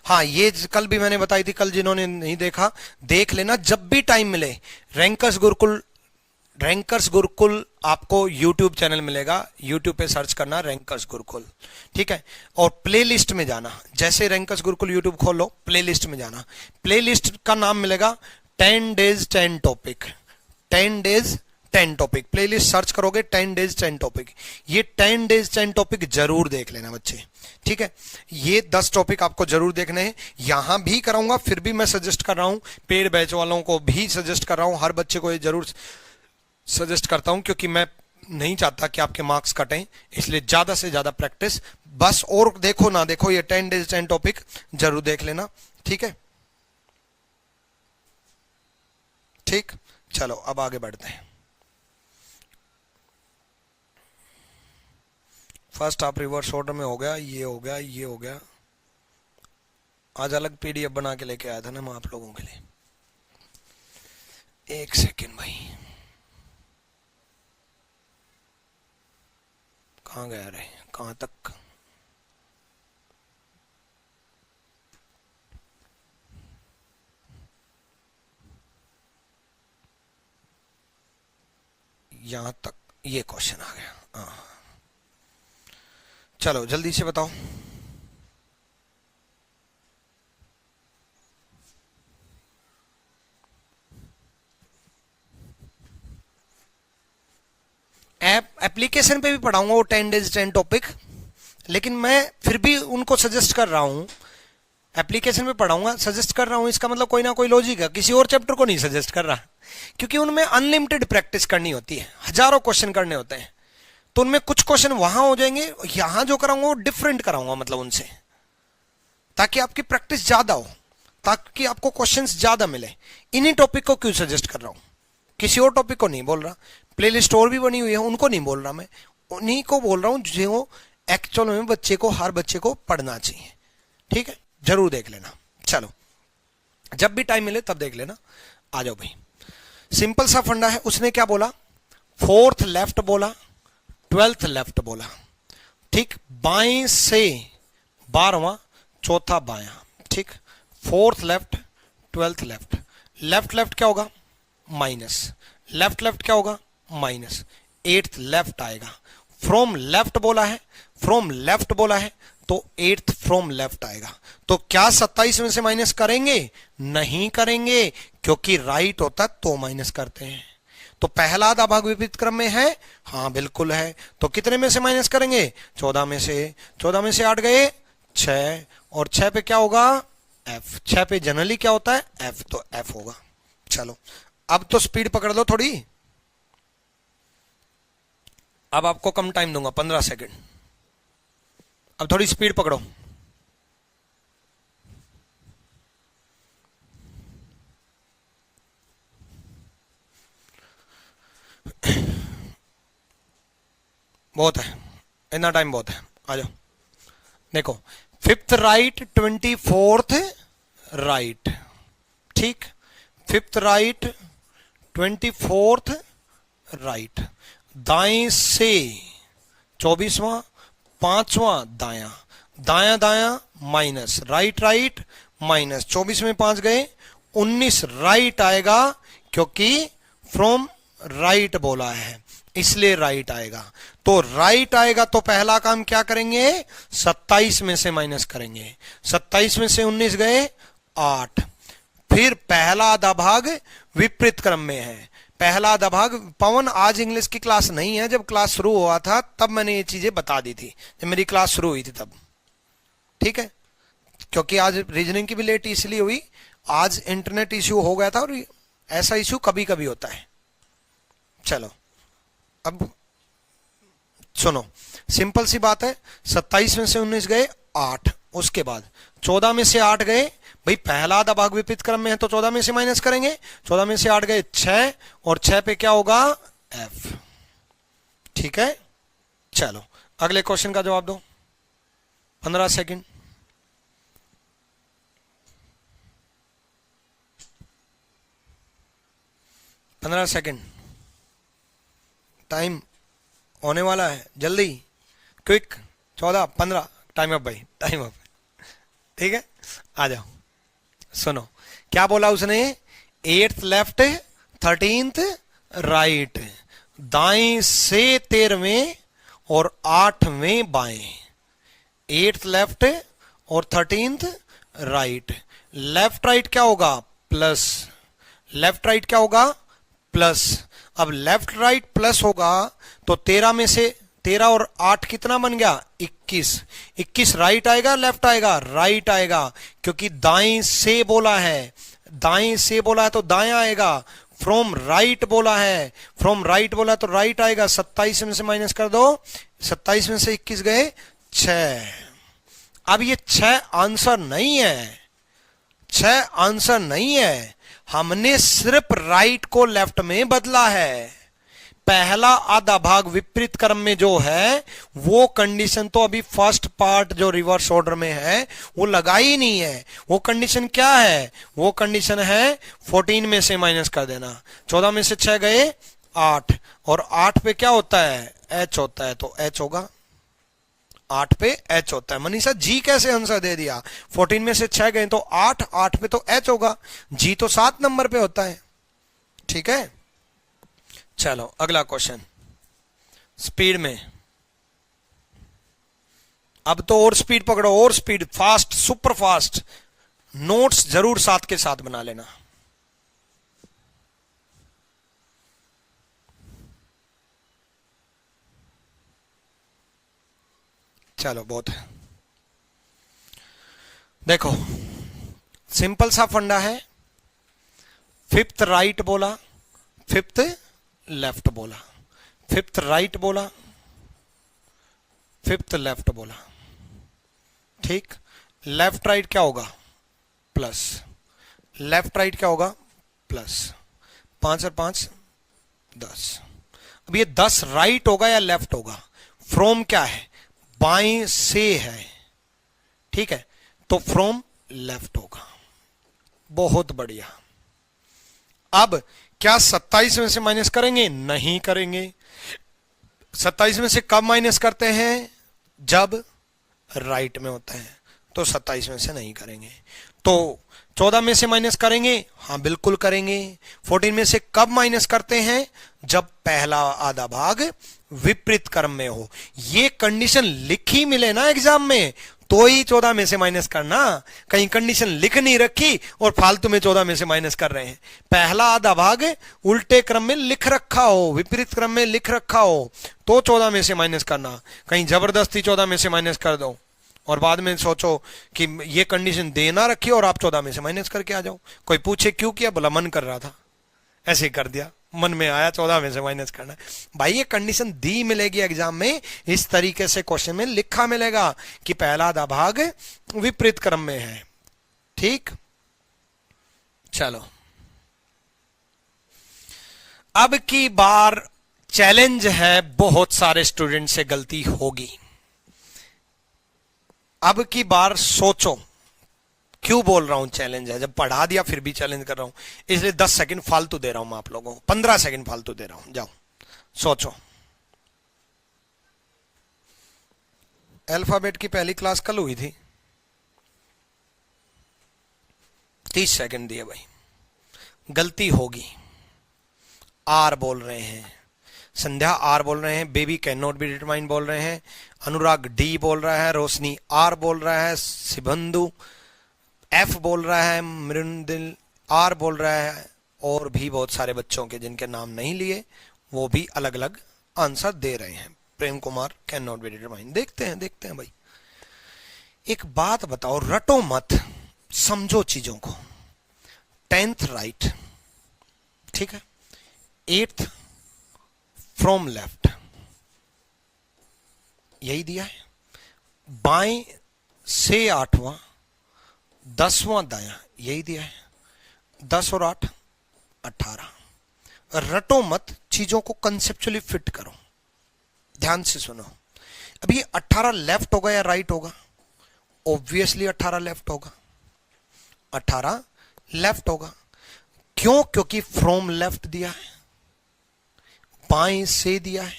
हाँ, ये कल भी मैंने बताई थी, कल जिन्होंने नहीं देखा देख लेना जब भी टाइम मिले। रैंकर्स गुरुकुल आपको यूट्यूब चैनल मिलेगा, यूट्यूब पे सर्च करना रैंकर्स गुरुकुल, ठीक है। और प्लेलिस्ट में जाना, जैसे रैंकर्स गुरुकुल यूट्यूब खोलो, प्लेलिस्ट में जाना, प्लेलिस्ट का नाम मिलेगा 10 days 10 topic, 10 days 10 topic. Playlist search करोगे 10 डेज 10 टॉपिक, ये 10 डेज 10 टॉपिक जरूर देख लेना बच्चे, ठीक है। ये 10 टॉपिक आपको जरूर देखने हैं। यहां भी कराऊंगा, फिर भी मैं सजेस्ट कर रहा हूं, पेड बैच वालों को भी सजेस्ट कर रहा हूं, हर बच्चे को ये जरूर सजेस्ट करता हूं, क्योंकि मैं नहीं चाहता कि आपके मार्क्स कटें, इसलिए ज्यादा से ज्यादा प्रैक्टिस बस। और देखो ना देखो, ये 10 डेज 10 टॉपिक जरूर देख लेना, ठीक है। ठीक, चलो अब आगे बढ़ते हैं। फर्स्ट आप रिवर्स ऑर्डर में हो गया, ये हो गया, ये हो गया। आज अलग पीडीएफ बना के लेके आया था ना मैं आप लोगों के लिए। एक सेकेंड भाई, कहाँ गया रे, कहाँ तक? यहां तक ये क्वेश्चन आ गया। हाँ, चलो जल्दी से बताओ। एप्लीकेशन पे भी पढ़ाऊंगा वो 10 डेज 10 टॉपिक, लेकिन मैं फिर भी उनको सजेस्ट कर रहा हूं। एप्लीकेशन पे पढ़ाऊंगा, सजेस्ट कर रहा हूं, इसका मतलब कोई ना कोई लॉजिक है। किसी और चैप्टर को नहीं सजेस्ट कर रहा, क्योंकि उनमें अनलिमिटेड प्रैक्टिस करनी होती है, हजारों क्वेश्चन करने होते हैं, तो उनमें कुछ क्वेश्चन वहां हो जाएंगे, यहां जो कराऊंगा वो डिफरेंट कराऊंगा, मतलब उनसे, ताकि आपकी प्रैक्टिस ज्यादा हो, ताकि आपको क्वेश्चंस ज्यादा मिले। इन्हीं टॉपिक को क्यों सजेस्ट कर रहा हूं, किसी और टॉपिक को नहीं बोल रहा। प्लेलिस्ट और भी बनी हुई है, उनको नहीं बोल रहा मैं, उन्हीं को बोल रहा हूं जो एक्चुअल में बच्चे को, हर बच्चे को पढ़ना चाहिए, ठीक है। जरूर देख लेना। चलो, जब भी टाइम मिले तब देख लेना। आ जाओ भाई, सिंपल सा फंडा है। उसने क्या बोला, 4th लेफ्ट बोला, 12th लेफ्ट बोला, ठीक। बाएं से 12वां, चौथा बायां, ठीक। 4th left, 12th left. Left left क्या होगा, माइनस। लेफ्ट लेफ्ट क्या होगा, माइनस। 8th लेफ्ट आएगा। फ्रॉम लेफ्ट बोला है, फ्रॉम लेफ्ट बोला है, तो 8th फ्रॉम लेफ्ट आएगा। तो क्या 27 में से माइनस करेंगे? नहीं करेंगे, क्योंकि राइट होता तो माइनस करते हैं। तो पहला आधा भाग विपरीत क्रम में है, हाँ बिल्कुल है। तो कितने में से माइनस करेंगे? 14 में से। 14 में से 8 गए 6, और 6 पे क्या होगा, एफ। 6 पे जनरली क्या होता है, एफ, तो एफ होगा। चलो अब तो स्पीड पकड़ लो थोड़ी, अब आपको कम टाइम दूंगा, 15 सेकंड। अब थोड़ी स्पीड पकड़ो। बहुत है, इतना टाइम बहुत है, आ जाओ। देखो, 5th राइट, 24th राइट, ठीक, फिफ्थ राइट, 24th राइट, दाएं से 24वां, पांचवां दाया, दाया दाया माइनस, राइट राइट माइनस, 24 में 5 गए 19 राइट आएगा, क्योंकि फ्रॉम राइट बोला है इसलिए राइट आएगा। तो राइट आएगा तो पहला काम क्या करेंगे, 27 में से माइनस करेंगे, 27 में से 19 गए 8, फिर पहला आधा भाग विपरीत क्रम में है, पहला आधा भाग। पवन आज इंग्लिश की क्लास नहीं है, जब क्लास शुरू हुआ था तब मैंने ये चीजें बता दी थी, जब मेरी क्लास शुरू हुई थी तब, ठीक है, क्योंकि आज रीजनिंग की भी लेट इसलिए हुई, आज इंटरनेट इश्यू हो गया था और ऐसा इश्यू कभी कभी होता है। चलो अब सुनो, सिंपल सी बात है, 27 में से 19 गए 8, उसके बाद 14 में से 8 गए, भाई पहला आधा भाग विपरीत क्रम में है तो 14 में से माइनस करेंगे, 14 में से 8 गए 6, और 6 पे क्या होगा F, ठीक है। चलो अगले क्वेश्चन का जवाब दो, 15 सेकंड। टाइम होने वाला है, जल्दी, क्विक, 14, 15, टाइम अप भाई, टाइम अप, ठीक है, आ जाओ। सुनो क्या बोला उसने, 8th लेफ्ट 13th राइट, दाएं से 13वें और 8वें बाएं, 8th लेफ्ट और 13th राइट, लेफ्ट राइट क्या होगा प्लस, लेफ्ट राइट क्या होगा प्लस। अब लेफ्ट राइट प्लस होगा तो 13 में से 13 और 8 कितना बन गया 21, 21 राइट आएगा लेफ्ट आएगा, राइट आएगा, क्योंकि दाएं से बोला है, दाएं से बोला है तो दायां आएगा, फ्रॉम राइट बोला है, फ्रॉम राइट बोला तो राइट आएगा। 27 में से माइनस कर दो, 27 में से 21 गए 6। अब ये 6 आंसर नहीं है, 6 आंसर नहीं है, हमने सिर्फ राइट को लेफ्ट में बदला है। पहला आधा भाग विपरीत क्रम में जो है वो कंडीशन तो अभी फर्स्ट पार्ट जो रिवर्स ऑर्डर में है वो लगा ही नहीं है। वो कंडीशन क्या है, वो कंडीशन है 14 में से माइनस कर देना, 14 में से 6 गए 8, और 8 पे क्या होता है H होता है, तो H होगा, 8 पे H होता है। मनीषा जी कैसे आंसर दे दिया, 14 में से 6 गए तो 8, 8 पे तो H होगा, जी तो 7 नंबर पे होता है, ठीक है। चलो अगला क्वेश्चन स्पीड में, अब तो और स्पीड पकड़ो, और speed, fast, super fast, notes जरूर साथ के साथ बना लेना। चलो बहुत है, देखो सिंपल सा फंडा है, 5th राइट बोला, 5th लेफ्ट बोला, 5th राइट बोला, 5th लेफ्ट बोला, ठीक। लेफ्ट राइट क्या होगा प्लस, लेफ्ट राइट क्या होगा प्लस, 5 और 5 10। अब ये 10 राइट होगा या लेफ्ट होगा, फ्रॉम क्या है बाएं से है, ठीक है, तो फ्रॉम लेफ्ट होगा, बहुत बढ़िया। अब क्या 27 में से माइनस करेंगे, नहीं करेंगे। 27 में से कब माइनस करते हैं, जब राइट में होता है, तो 27 में से नहीं करेंगे। तो 14 में से माइनस करेंगे, हाँ बिल्कुल करेंगे। 14 में से कब माइनस करते हैं, जब पहला आधा भाग विपरीत क्रम में हो। ये कंडीशन लिखी मिले ना एग्जाम में तो ही 14 में से माइनस करना, कहीं कंडीशन लिख नहीं रखी और फालतू में 14 में से माइनस कर रहे हैं। पहला आधा भाग उल्टे क्रम में लिख रखा हो, विपरीत क्रम में लिख रखा हो तो 14 में से माइनस करना, कहीं जबरदस्ती 14 में से माइनस कर दो और बाद में सोचो कि ये कंडीशन देना रखी और आप 14 में से माइनस करके आ जाओ। कोई पूछे क्यों किया, बोला मन कर रहा था, ऐसे ही कर दिया, मन में आया 14 में से माइनस करना। भाई ये कंडीशन दी मिलेगी एग्जाम में, इस तरीके से क्वेश्चन में लिखा मिलेगा कि पहला आधा भाग विपरीत क्रम में है, ठीक। चलो अब की बार चैलेंज है, बहुत सारे स्टूडेंट से गलती होगी। अब की बार सोचो क्यों बोल रहा हूं चैलेंज है, जब पढ़ा दिया फिर भी चैलेंज कर रहा हूं, इसलिए 10 सेकंड फालतू दे रहा हूं मैं आप लोगों को, 15 सेकंड फालतू दे रहा हूं। जाओ सोचो। अल्फाबेट की पहली क्लास कल हुई थी, 30 सेकंड दिए भाई। गलती होगी। आर बोल रहे हैं, संध्या आर बोल रहे हैं, baby can not be determine बोल रहे हैं, अनुराग डी बोल रहा है, रोशनी आर बोल रहा है, सिबंधु एफ बोल रहा है, मृदुल आर बोल रहा है, और भी बहुत सारे बच्चों के जिनके नाम नहीं लिए वो भी अलग अलग आंसर दे रहे हैं। Prem Kumar can not be determine. देखते हैं भाई। एक बात बताओ, रटो मत, समझो चीजों को। 10th राइट, ठीक है। 8th फ्रॉम लेफ्ट, यही दिया है। बाएं से 8वां, 10वां दायां, यही दिया है। 10 और 8 18। रटो मत, चीजों को कंसेप्चुअली फिट करो। ध्यान से सुनो। अब ये 18 लेफ्ट होगा या राइट होगा? ऑब्वियसली 18 लेफ्ट होगा। 18 लेफ्ट होगा। क्यों? क्योंकि फ्रॉम लेफ्ट दिया है, बाएं से दिया है।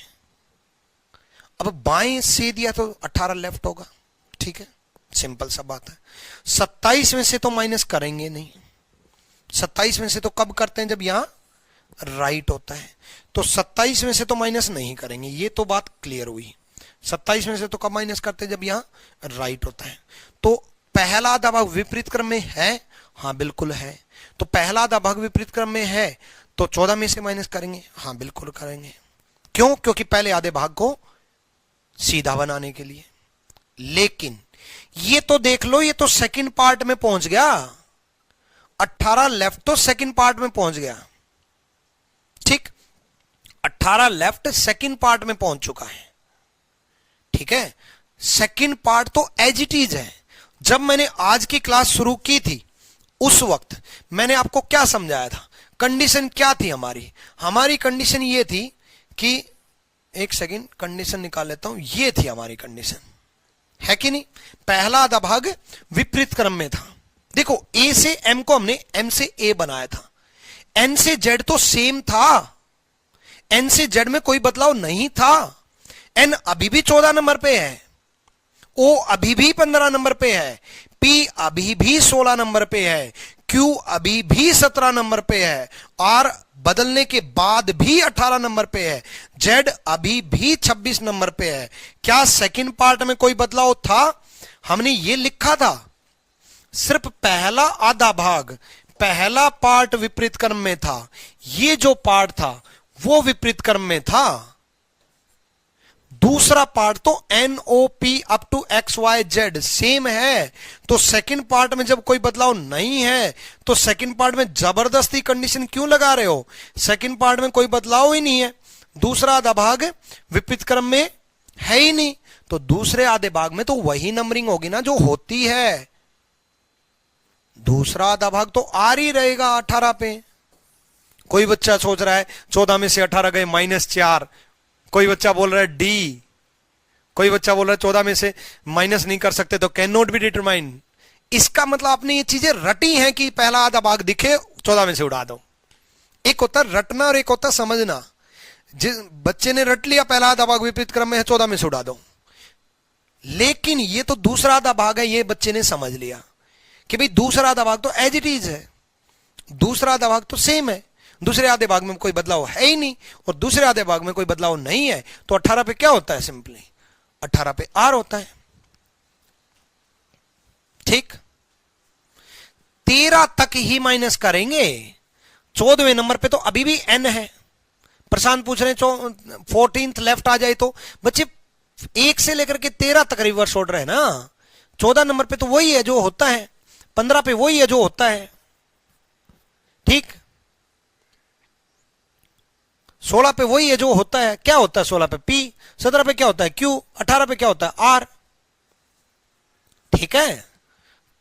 अब बाएं से दिया तो 18 लेफ्ट होगा, ठीक है, सिंपल सा बात है। 27 में से तो माइनस करेंगे नहीं। 27 में से तो कब करते हैं? जब यहां राइट होता है। तो 27 में से तो माइनस नहीं करेंगे, ये तो बात क्लियर हुई। 27 में से तो कब माइनस करते हैं? जब यहां राइट होता है। तो पहला आधा भाग विपरीत क्रम में है, हाँ बिल्कुल है। तो पहला आधा भाग विपरीत क्रम में है तो 14 में से माइनस करेंगे, हाँ बिल्कुल करेंगे। क्यों? क्योंकि पहले आधे भाग को सीधा बनाने के लिए। लेकिन ये तो देख लो, ये तो सेकंड पार्ट में पहुंच गया। 18 लेफ्ट तो सेकंड पार्ट में पहुंच गया, ठीक। 18 लेफ्ट सेकंड पार्ट में पहुंच चुका है, ठीक है। सेकंड पार्ट तो एज इट इज है। जब मैंने आज की क्लास शुरू की थी उस वक्त मैंने आपको क्या समझाया था? कंडीशन क्या थी हमारी? हमारी कंडीशन ये थी कि, एक सेकंड कंडीशन निकाल लेता हूं, ये थी हमारी कंडीशन, है कि नहीं? पहला आधा भाग विपरीत क्रम में था। देखो, ए से एम को हमने एम से ए बनाया था, एन से जेड तो सेम था, एन से जेड में कोई बदलाव नहीं था। एन अभी भी 14 नंबर पे है, ओ अभी भी 15 नंबर पे है, पी अभी भी 16 नंबर पे है, क्यू अभी भी 17 नंबर पे है, आर बदलने के बाद भी 18 नंबर पे है, जेड अभी भी 26 नंबर पे है। क्या सेकंड पार्ट में कोई बदलाव था? हमने ये लिखा था, सिर्फ पहला आधा भाग, पहला पार्ट विपरीत क्रम में था, ये जो पार्ट था वो विपरीत क्रम में था। दूसरा पार्ट तो NOP up to XYZ same है। तो सेकंड पार्ट में जब कोई बदलाव नहीं है तो सेकंड पार्ट में जबरदस्ती कंडीशन क्यों लगा रहे हो? सेकंड पार्ट में कोई बदलाव ही नहीं है, दूसरा आधा भाग विपरीत क्रम में है ही नहीं, तो दूसरे आधे भाग में तो वही नंबरिंग होगी ना जो होती है। दूसरा आधा भाग तो आर ही रहेगा 18 पे। कोई बच्चा सोच रहा है 14 में से 18 गए -4, कोई बच्चा बोल रहा है डी, कोई बच्चा बोल रहा है 14 में से माइनस नहीं कर सकते तो कैन नॉट बी डिटरमाइन। इसका मतलब आपने ये चीजें रटी हैं कि पहला आधा भाग दिखे 14 में से उड़ा दो। एक होता रटना और एक होता समझना। जिस बच्चे ने रट लिया पहला आधा भाग विपरीत क्रम में है 14 में से उड़ा दो, लेकिन ये तो दूसरा आधा भाग है, ये बच्चे ने समझ लिया कि भाई दूसरा आधा भाग तो एज इट इज है, दूसरा आधा भाग तो सेम है, दूसरे आधे भाग में कोई बदलाव है ही नहीं, और दूसरे आधे भाग में कोई बदलाव नहीं है तो 18 पे क्या होता है? सिंपली 18 पे आर होता है, ठीक। 13 तक ही माइनस करेंगे, 14वें नंबर पे तो अभी भी एन है। प्रशांत पूछ रहे हैं 14th लेफ्ट आ जाए तो, बच्चे 1 से लेकर के 13 तक रिवर्स ऑर्डर है ना। 14 नंबर पे तो वही है जो होता है, 15 पे वही है जो होता है, ठीक। 16 पे वही है जो होता है। क्या होता है 16 पे? पी। 17 पे क्या होता है? क्यू। 18 पे क्या होता है? आर। ठीक है,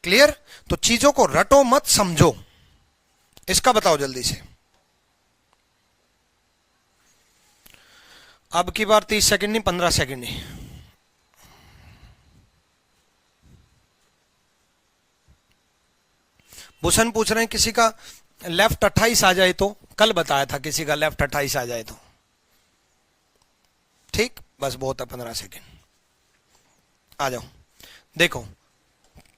क्लियर? तो चीजों को रटो मत, समझो। इसका बताओ जल्दी से। अब की बार 30 सेकंड नहीं, 15 सेकंड नहीं। भूषण पूछ रहे हैं किसी का लेफ्ट 28 आ जाए तो, कल बताया था किसी का लेफ्ट 28 आ जाए तो। ठीक, बस बहुत है 15 सेकेंड। आ जाओ, देखो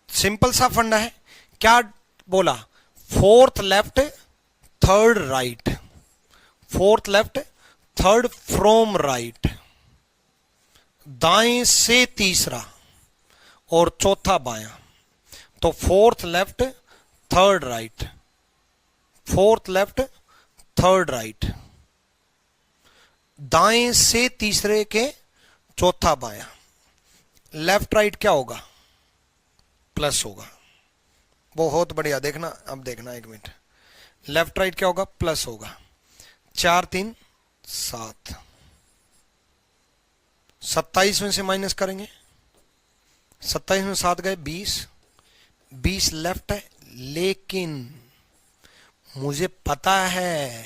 सिंपल सा फंडा है। क्या बोला? Fourth left third right, fourth left third from right, दाएं से तीसरा और चौथा बायां। तो fourth left third right, fourth left third right, दाएं से तीसरे के चौथा बायां। लेफ्ट राइट क्या होगा? प्लस होगा। बहुत बढ़िया, देखना अब देखना, एक मिनट। लेफ्ट राइट क्या होगा? प्लस होगा। 4 3 7, 27 में से माइनस करेंगे, 27 में 7 गए 20, 20 लेफ्ट है, लेकिन मुझे पता है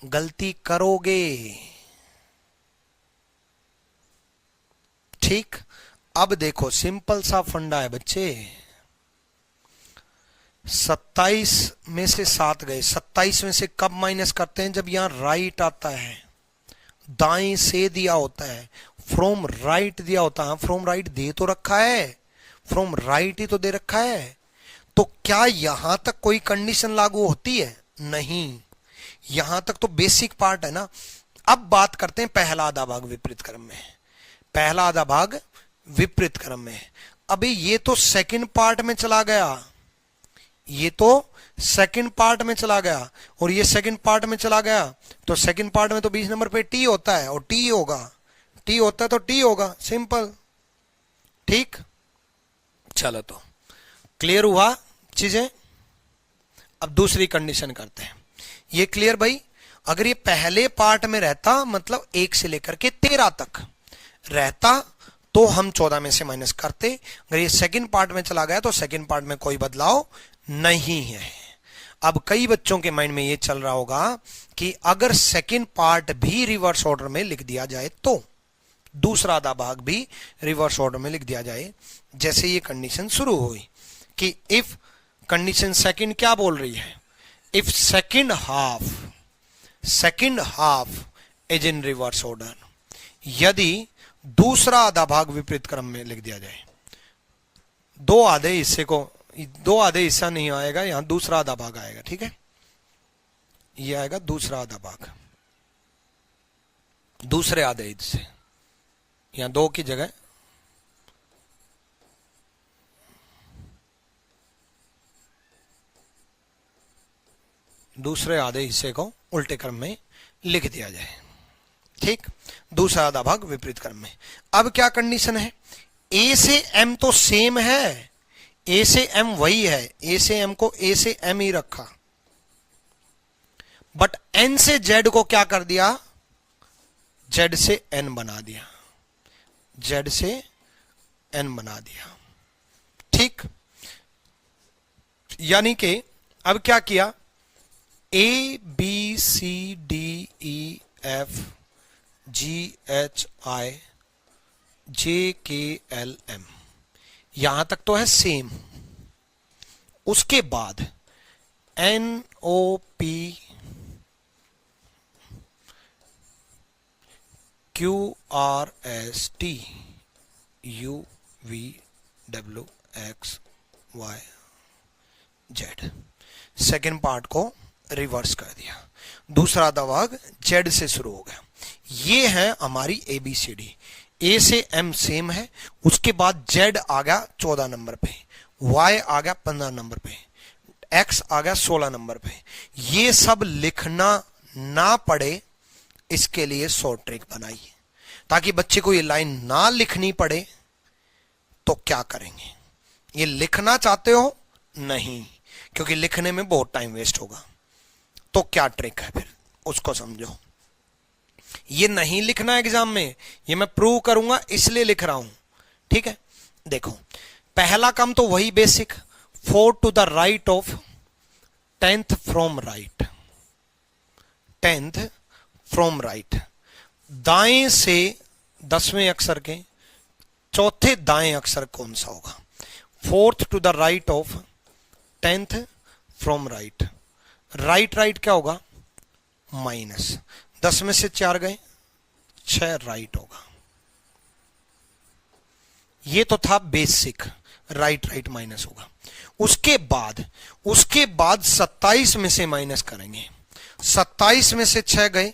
गलती करोगे। ठीक, अब देखो सिंपल सा फंडा है बच्चे। 27 में से 7 गए, 27 में से कब माइनस करते हैं? जब यहां राइट आता है, दाएं से दिया होता है, फ्रॉम राइट दिया होता है। फ्रॉम राइट दे तो रखा है, फ्रॉम राइट ही तो दे रखा है। तो क्या यहां तक कोई कंडीशन लागू होती है? नहीं, यहां तक तो बेसिक पार्ट है ना। अब बात करते हैं पहला आधा भाग विपरीत क्रम में। पहला आधा भाग विपरीत क्रम में। अभी ये तो सेकंड पार्ट में चला गया, ये तो सेकंड पार्ट में चला गया, और ये सेकंड पार्ट में चला गया। तो सेकंड पार्ट में तो 20 नंबर पे टी होता है, और टी होगा, टी होता है तो टी होगा, सिंपल। ठीक, चलो तो क्लियर हुआ चीजें। अब दूसरी कंडीशन करते हैं। ये क्लियर भाई? अगर ये पहले पार्ट में रहता, मतलब 1 से लेकर के 13 तक रहता, तो हम 14 में से माइनस करते। अगर ये सेकंड पार्ट में चला गया तो सेकंड पार्ट में कोई बदलाव नहीं है। अब कई बच्चों के माइंड में ये चल रहा होगा कि अगर सेकंड पार्ट भी रिवर्स ऑर्डर में लिख दिया जाए तो, दूसरा आधा भाग भी रिवर्स ऑर्डर में लिख दिया जाए। जैसे ये कंडीशन शुरू हुई कि इफ कंडीशन सेकंड क्या बोल रही है? If second half is in reverse order, यदि दूसरा आधा भाग विपरीत क्रम में लिख दिया जाए। दो आधे हिस्से को, दो आधे हिस्सा नहीं आएगा, यहां दूसरा आधा भाग आएगा। ठीक है, ये आएगा दूसरा आधा भाग, दूसरे आधे हिस्से, यहां 2 की जगह दूसरे आधे हिस्से को उल्टे क्रम में लिख दिया जाए। ठीक, दूसरा आधा भाग विपरीत क्रम में। अब क्या कंडीशन है? ए से एम तो सेम है, ए से एम वही है, ए से एम को ए से एम ही रखा, बट एन से जेड को क्या कर दिया? जेड से एन बना दिया, जेड से एन बना दिया। ठीक, यानी कि अब क्या किया? A B C D E F G H I J K L M, यहां तक तो है सेम। उसके बाद N O P Q R S T U V W X Y Z, second part को रिवर्स कर दिया। दूसरा आधा भाग जेड से शुरू हो गया। ये है हमारी एबीसीडी। ए से एम सेम है, उसके बाद जेड आ गया 14 नंबर पे, वाई आ गया 15 नंबर पे, एक्स आ गया 16 नंबर पे। ये सब लिखना ना पड़े, इसके लिए शॉर्ट ट्रिक बनाइए ताकि बच्चे को ये लाइन ना लिखनी पड़े। तो क्या करेंगे? ये लिखना चाहते हो? नहीं, क्योंकि लिखने में बहुत टाइम वेस्ट होगा। तो क्या ट्रिक है फिर, उसको समझो। ये नहीं लिखना एग्जाम में, ये मैं प्रूव करूंगा इसलिए लिख रहा हूं। ठीक है, देखो पहला काम तो वही basic, 4 to the right of 10th from right, 10th from right, दाएं से 10वें अक्षर के चौथे दाएं अक्षर कौन सा होगा? 4th to the right of 10th from right, right क्या होगा माइनस, 10 में से 4 गए 6 राइट होगा। ये तो था बेसिक, राइट माइनस होगा। उसके बाद 27 में से माइनस करेंगे, 27 में से 6 गए,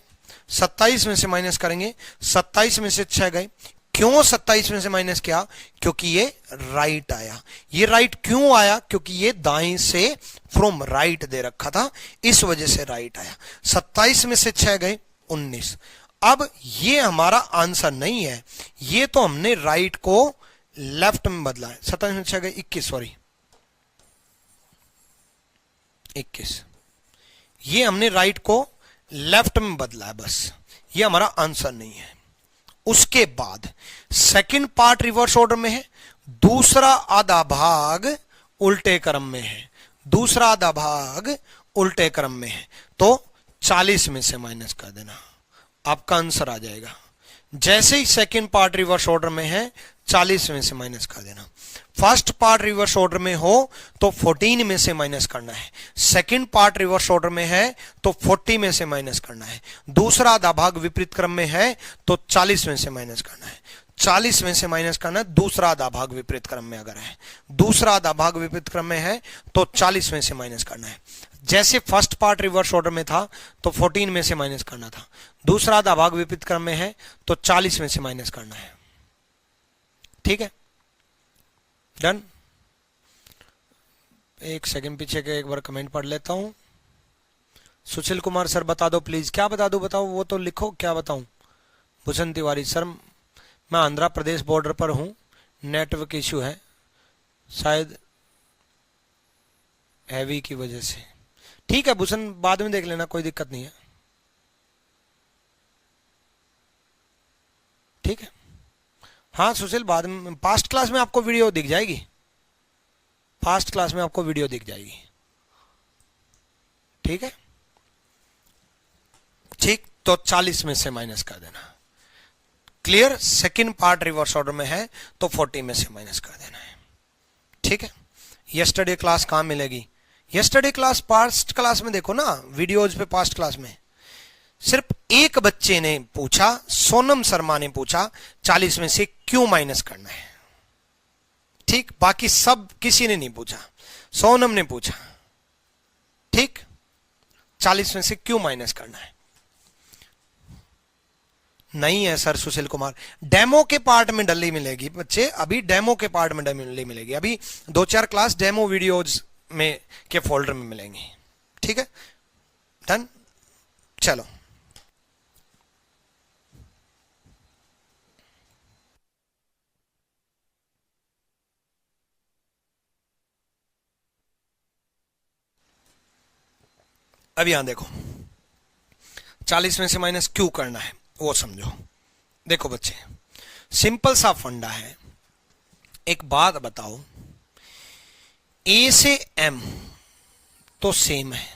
27 में से माइनस करेंगे, 27 में से 6 गए। क्यों 27 में से माइनस किया? क्योंकि ये राइट आया। ये राइट क्यों आया? क्योंकि ये दाएं से फ्रॉम राइट दे रखा था, इस वजह से राइट आया। 27 में से 6 गए 19। अब ये हमारा आंसर नहीं है, ये तो हमने राइट को लेफ्ट में बदला है। 27 में 6 गए 21, सॉरी 21, ये हमने राइट को लेफ्ट में बदला है बस, ये हमारा आंसर नहीं है। उसके बाद सेकंड पार्ट रिवर्स ऑर्डर में है, दूसरा आधा भाग उल्टे क्रम में है, दूसरा आधा भाग उल्टे क्रम में है, तो 40 में से माइनस कर देना, आपका आंसर आ जाएगा। जैसे ही सेकंड पार्ट रिवर्स ऑर्डर में है 40 में से माइनस कर देना। फर्स्ट पार्ट रिवर्स ऑर्डर में हो तो 14 में से माइनस करना है, सेकंड पार्ट रिवर्स ऑर्डर में है तो 40 में से माइनस करना है, दूसरा आधा भाग विपरीत क्रम में है तो 40 में से माइनस करना है, 40 में से माइनस करना है दूसरा आधा भाग विपरीत क्रम में अगर है, दूसरा आधा भाग विपरीत क्रम में है तो 40 में से माइनस करना है। जैसे फर्स्ट पार्ट रिवर्स ऑर्डर में था तो 14 में से माइनस करना था, दूसरा आधा भाग विपरीत क्रम में है तो 40 में से माइनस करना है। ठीक है, डन। एक सेकंड पीछे के एक बार कमेंट पढ़ लेता हूं। सुशील कुमार सर बता दो प्लीज, क्या बता दो, बताओ वो तो लिखो, क्या बताऊं। भूषण तिवारी सर मैं आंध्र प्रदेश बॉर्डर पर हूं, नेटवर्क इश्यू है शायद हैवी की वजह से। ठीक है भूषण, बाद में देख लेना, कोई दिक्कत नहीं है। ठीक है, हाँ सुशील, बाद में पास्ट क्लास में आपको वीडियो दिख जाएगी, पास्ट क्लास में आपको वीडियो दिख जाएगी। ठीक है, ठीक, तो 40 में से माइनस कर देना। Clear, second part reverse order में है तो 40 में से माइनस कर देना है। ठीक है, यस्टरडे क्लास कहां मिलेगी? यस्टरडे क्लास पास्ट क्लास में देखो ना, वीडियोज पे पास्ट क्लास में सिर्फ एक बच्चे ने पूछा, सोनम शर्मा ने पूछा 40 में से क्यों माइनस करना है। ठीक, बाकी सब किसी ने नहीं पूछा, सोनम ने पूछा। ठीक, 40 में से क्यों माइनस करना है। नहीं है सर सुशील कुमार, डेमो के पार्ट में डली मिलेगी बच्चे, अभी डेमो के पार्ट में डली मिलेगी, अभी 2-4 क्लास डेमो वीडियोज में के फोल्डर में मिलेंगे। ठीक है, डन। चलो अब यहां देखो, 40 में से माइनस क्यों करना है वो समझो। देखो बच्चे, सिंपल सा फंडा है। एक बात बताओ, ए से एम तो सेम है,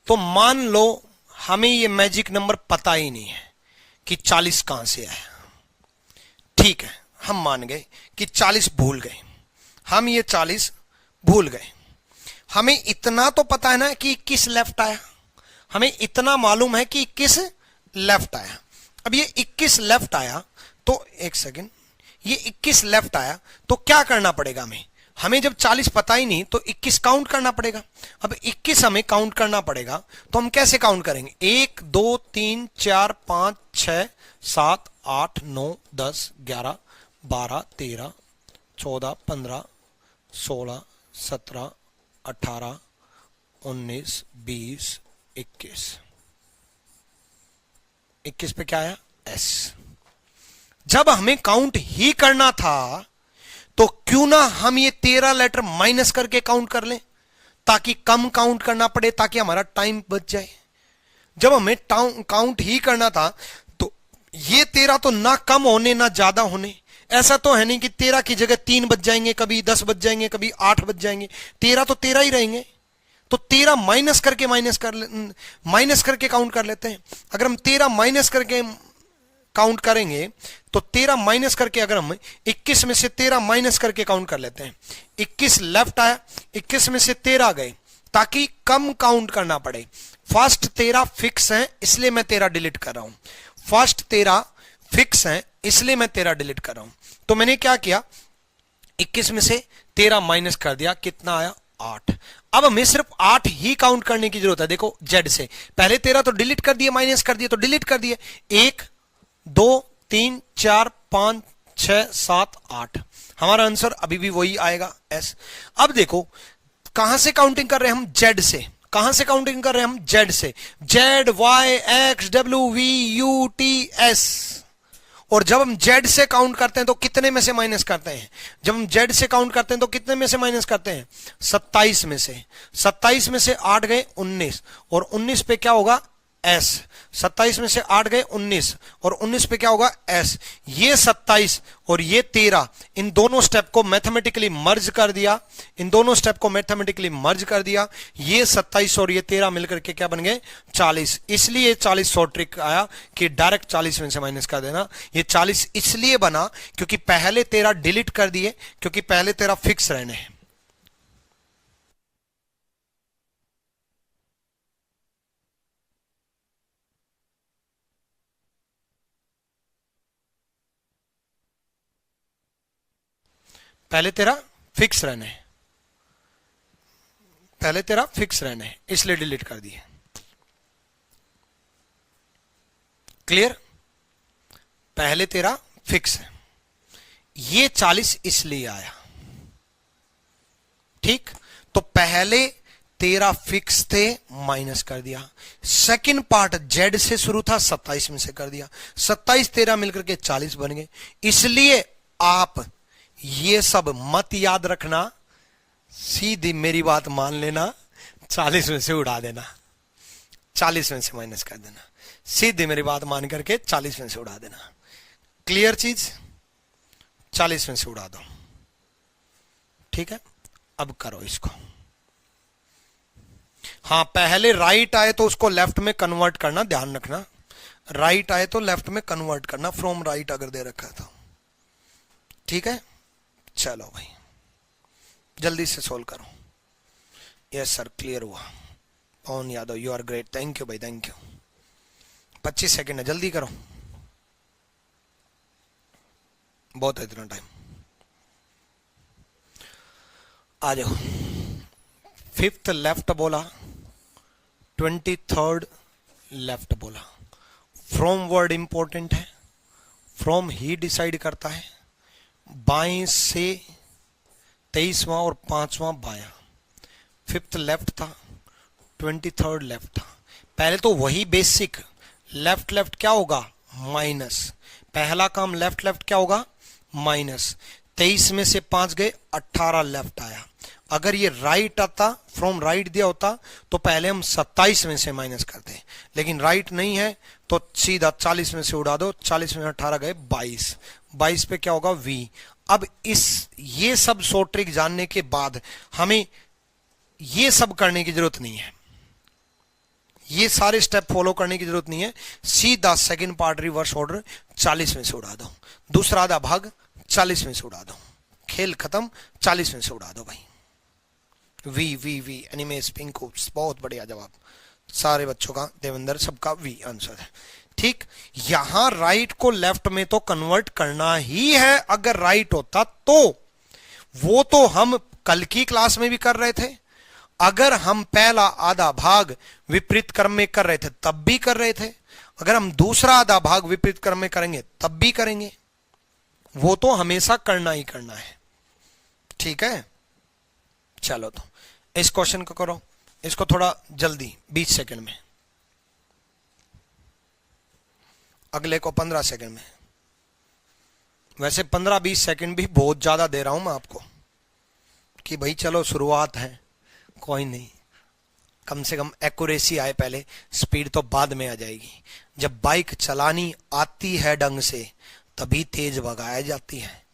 तो मान लो हमें ये मैजिक नंबर पता ही नहीं है कि 40 कहां से आया। ठीक है, हम मान गए कि 40 भूल गए, हम ये 40 भूल गए। हमें इतना तो पता है ना कि 21 लेफ्ट आया, हमें इतना मालूम है कि 21 लेफ्ट आया। अब ये 21 लेफ्ट आया तो एक सेकेंड, ये 21 लेफ्ट आया तो क्या करना पड़ेगा हमें? हमें जब 40 पता ही नहीं तो 21 काउंट करना पड़ेगा। अब 21 हमें काउंट करना पड़ेगा तो हम कैसे काउंट करेंगे? 1 2 3 4 5 6 7 8 9 10 11 12 13 14 15 16 17 18 19 20 21। 21 पे क्या आया? एस। जब हमें काउंट ही करना था तो क्यों ना हम ये 13 लेटर माइनस करके काउंट कर लें, ताकि कम काउंट करना पड़े, ताकि हमारा टाइम बच जाए। जब हमें काउंट ही करना था तो ये 13 तो ना कम होने ना ज्यादा होने। ऐसा तो है नहीं कि 13 की जगह 3 बच जाएंगे, कभी 10 बच जाएंगे, कभी 8 बच जाएंगे। 13 तो 13 ही रहेंगे। तो 13 माइनस करके काउंट कर लेते हैं। अगर हम 13 माइनस करके काउंट करेंगे तो 13 माइनस करके, अगर हम 21 में से 13 माइनस करके काउंट कर लेते हैं, 21 लेफ्ट आया, 21 में से 13 गए, ताकि कम काउंट करना पड़े। फर्स्ट 13 फिक्स है इसलिए मैं 13 डिलीट कर रहा हूं, फर्स्ट 13 फिक्स है इसलिए मैं 13 डिलीट कर रहा हूं। तो मैंने क्या किया, 21 में से 13 माइनस कर दिया, कितना आया 8। अब हमें सिर्फ 8 ही काउंट करने की जरूरत है। देखो जेड से पहले 13 तो डिलीट कर दिए, माइनस कर दिए तो डिलीट कर दिए, 1 2 3 4 5 6 7 8, हमारा आंसर अभी भी वही आएगा एस। अब देखो कहां से काउंटिंग कर रहे हैं हम, जेड से। कहां से काउंटिंग कर रहे हैं हम, जेड से। Z Y X W V U T S. और जब हम जेड से काउंट करते हैं तो कितने में से माइनस करते हैं, जब हम जेड से काउंट करते हैं तो कितने में से माइनस करते हैं, 27 में से। 27 में से 8 गए 19, और 19 पे क्या होगा एस। 27 में से 8 गए 19, और 19 पे क्या होगा एस। ये 27 और ये 13, इन दोनों स्टेप को मैथमेटिकली मर्ज कर दिया, इन दोनों स्टेप को मैथमेटिकली मर्ज कर दिया। ये 27 और ये 13 मिलकर के क्या बन गए 40। इसलिए 40 शॉर्ट ट्रिक आया कि डायरेक्ट 40 में से माइनस कर देना। ये 40 इसलिए बना क्योंकि पहले 13 डिलीट कर दिए, क्योंकि पहले 13 फिक्स रहने हैं। पहले 13 फिक्स रहने, पहले 13 फिक्स रहने, इसलिए डिलीट कर दिए। क्लियर, पहले 13 फिक्स है, ये 40 इसलिए आया। ठीक, तो पहले 13 फिक्स थे, माइनस कर दिया। सेकंड पार्ट जेड से शुरू था, 27 में से कर दिया, 27 13 मिलकर के 40 बन गए। इसलिए आप ये सब मत याद रखना, सीधी मेरी बात मान लेना, 40 में से उड़ा देना, 40 में से माइनस कर देना, सीधी मेरी बात मान करके 40 में से उड़ा देना। क्लियर चीज, 40 में से उड़ा दो। ठीक है, अब करो इसको। हाँ, पहले राइट आए तो उसको लेफ्ट में कन्वर्ट करना, ध्यान रखना। राइट आए तो लेफ्ट में कन्वर्ट करना, फ्रॉम राइट अगर दे रखा था। ठीक है, चलो भाई जल्दी से सोल्व करो। यस सर, क्लियर हुआ। Pawan Yadav, you are great, thank you भाई, थैंक यू। 25 सेकेंड है, जल्दी करो, बहुत है इतना टाइम। आ जाओ। 5th लेफ्ट बोला, 23rd लेफ्ट बोला। फ्रॉम वर्ड इंपॉर्टेंट है, फ्रॉम ही डिसाइड करता है। बाएं से 23वां और 5वां बायां। 5th लेफ्ट था, 23rd लेफ्ट था। पहले तो वही बेसिक, लेफ्ट लेफ्ट क्या होगा माइनस। पहला काम लेफ्ट लेफ्ट क्या होगा माइनस। 23 में से 5 गए, 18 लेफ्ट आया। अगर ये राइट आता, फ्रॉम राइट दिया होता तो पहले हम 27 में से माइनस करते, लेकिन राइट नहीं है तो सीधा 40 में से उड़ा दो। 40 में 18 गए 22, 22 पे क्या होगा v। अब ये सब शॉर्ट ट्रिक जानने के बाद हमें ये सब करने की जरूरत नहीं है, ये सारे स्टेप फॉलो करने की जरूरत नहीं है। सीधा सेकंड पार्ट रिवर्स ऑर्डर 40 में से उड़ा दो, दूसरा आधा भाग 40 में से उड़ा दो, खेल खत्म, 40 में से उड़ा दो भाई। वी वी वी एनिमेस पिंकू, बहुत बढ़िया जवाब सारे बच्चों का, देवेंद्र सबका वी आंसर है। ठीक, यहां राइट को लेफ्ट में तो कन्वर्ट करना ही है। अगर राइट होता तो वो तो हम कल की क्लास में भी कर रहे थे, अगर हम पहला आधा भाग विपरीत क्रम में कर रहे थे तब भी कर रहे थे, अगर हम दूसरा आधा भाग विपरीत क्रम में करेंगे तब भी करेंगे, वो तो हमेशा करना ही करना है। ठीक है, चलो तो इस क्वेश्चन को करो, इसको थोड़ा जल्दी 20 सेकंड में, अगले को 15 सेकंड में। वैसे 15-20 सेकंड भी बहुत ज्यादा दे रहा हूं मैं आपको कि भाई चलो शुरुआत है, कोई नहीं, कम से कम एक्यूरेसी आए पहले, स्पीड तो बाद में आ जाएगी। जब बाइक चलानी आती है ढंग से तभी तेज भगाया जाती है,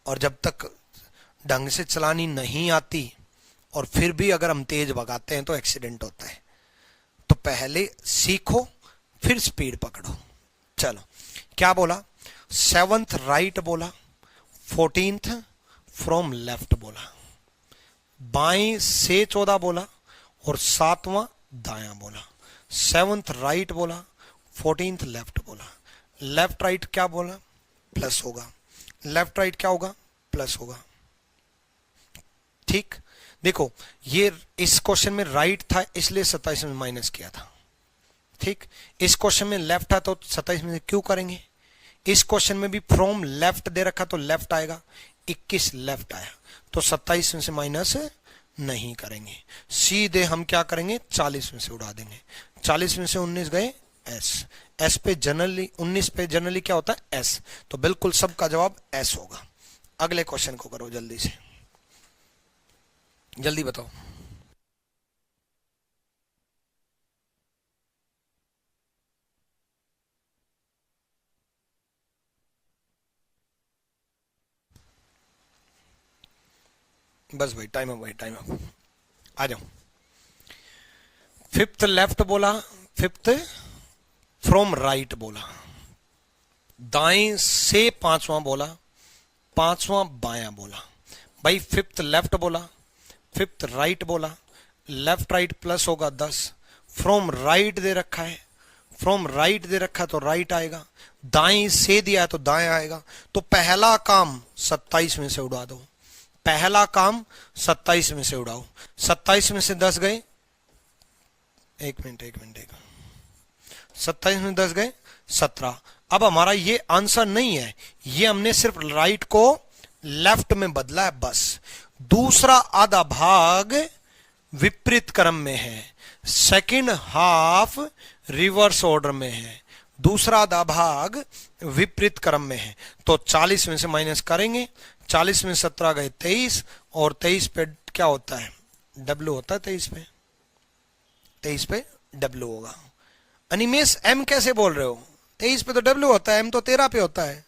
और जब तक ढंग से चलानी नहीं आती और फिर भी अगर हम तेज भगाते हैं तो एक्सीडेंट होता है। तो पहले सीखो फिर स्पीड पकड़ो। चलो क्या बोला? 7th राइट बोला, 14th फ्रॉम लेफ्ट बोला, बाएं से 14 बोला और 7वां दायां बोला। 7th राइट बोला, 14th लेफ्ट बोला। लेफ्ट राइट क्या बोला? प्लस होगा। लेफ्ट राइट क्या होगा? प्लस होगा। ठीक, देखो ये इस क्वेश्चन में राइट था इसलिए 27 में माइनस किया था। ठीक, इस क्वेश्चन में लेफ्ट था तो 27 में क्यों करेंगे? इस क्वेश्चन में भी फ्रॉम लेफ्ट दे रखा तो लेफ्ट आएगा, 21 लेफ्ट आया तो 27 में से माइनस नहीं करेंगे, सीधे हम क्या करेंगे? 40 में से उड़ा देंगे। 40 में से 19 गए एस, एस पे जनरली 19 पे जनरली क्या होता है? एस, तो बिल्कुल सबका जवाब एस होगा। अगले क्वेश्चन को करो जल्दी से, जल्दी बताओ। बस भाई टाइम अप, भाई टाइम अप, आ जाओ। 5th लेफ्ट बोला, 5th फ्रॉम राइट बोला, दाएं से 5वां बोला, 5वां बायां बोला। भाई 5th लेफ्ट बोला, 5th राइट बोला, लेफ्ट राइट प्लस होगा 10, फ्रॉम राइट दे रखा है, फ्रॉम राइट दे रखा तो राइट आएगा, दाएं से दिया तो दाएं आएगा। तो पहला काम 27 में से उड़ा दो, पहला काम 27 में से उड़ाओ। 27 में से 10 गए, एक मिनट, 27 में 10 गए 17। अब हमारा ये आंसर नहीं है, ये हमने सिर्फ राइट को लेफ्ट में बदला है बस। दूसरा आधा भाग विपरीत क्रम में है, सेकंड हाफ रिवर्स ऑर्डर में है, दूसरा आधा भाग विपरीत क्रम में है। तो 40 में से माइनस करेंगे, 40 में 17 गए 23 और 23 पे क्या होता है? डब्ल्यू होता है 23 पे, 23 पे डब्ल्यू होगा। अनिमेश एम कैसे बोल रहे हो? 23 पे तो डब्ल्यू होता है, एम तो 13 पे होता है।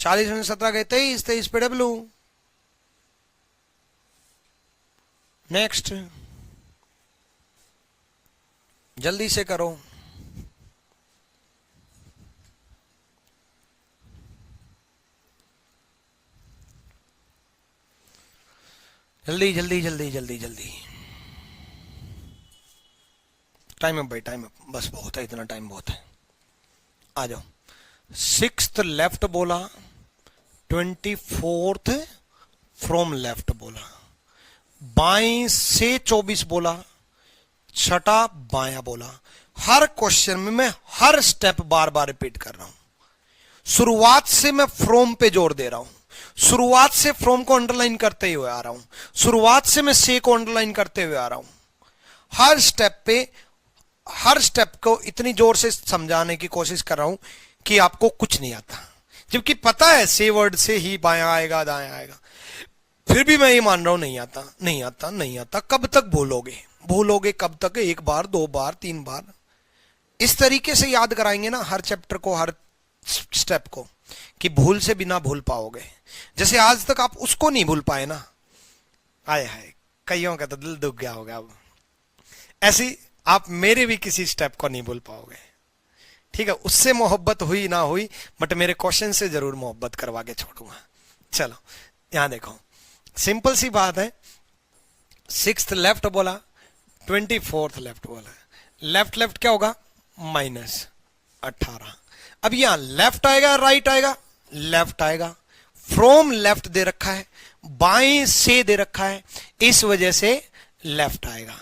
40 में 17 गए 23, 23 पे डब्ल्यू। नेक्स्ट, जल्दी से करो। जल्दी जल्दी जल्दी जल्दी जल्दी, टाइम अप भाई, टाइम अप, बस बहुत है, इतना टाइम बहुत है। आ जाओ। 6th लेफ्ट बोला, 24th फ्रॉम लेफ्ट बोला, बाएं से 24 बोला, छठा बायां बोला। हर क्वेश्चन में मैं हर स्टेप बार बार रिपीट कर रहा हूं। शुरुआत से मैं फ्रॉम पे जोर दे रहा हूं, शुरुआत से फ्रॉम को अंडरलाइन करते हुए आ रहा हूं, शुरुआत से मैं से को अंडरलाइन करते हुए आ रहा हूं। हर स्टेप पे, हर स्टेप को इतनी जोर से समझाने की कोशिश कर रहा हूं कि आपको कुछ नहीं आता, जबकि पता है से वर्ड से ही बायां आएगा दायां आएगा, फिर भी मैं ये मान रहा हूं नहीं आता नहीं आता नहीं आता। कब तक भूलोगे? भूलोगे कब तक? एक बार, दो बार, तीन बार, इस तरीके से याद कराएंगे ना हर चैप्टर को, हर स्टेप को, कि भूल से बिना भूल पाओगे। जैसे आज तक आप उसको नहीं भूल पाए ना, आए हाय, कईयों का तो दिल दुख गया होगा। अब ऐसी आप मेरे भी किसी स्टेप को नहीं भूल पाओगे। ठीक है, उससे मोहब्बत हुई ना हुई, बट मेरे क्वेश्चन से जरूर मोहब्बत करवा के छोड़ूंगा। चलो यहां देखो, सिंपल सी बात है। 6th लेफ्ट बोला, 24th लेफ्ट बोला, लेफ्ट लेफ्ट क्या होगा? माइनस 18। अब यहां लेफ्ट आएगा राइट आएगा? लेफ्ट आएगा। फ्रॉम लेफ्ट दे रखा है, बाएं से दे रखा है, इस वजह से लेफ्ट आएगा,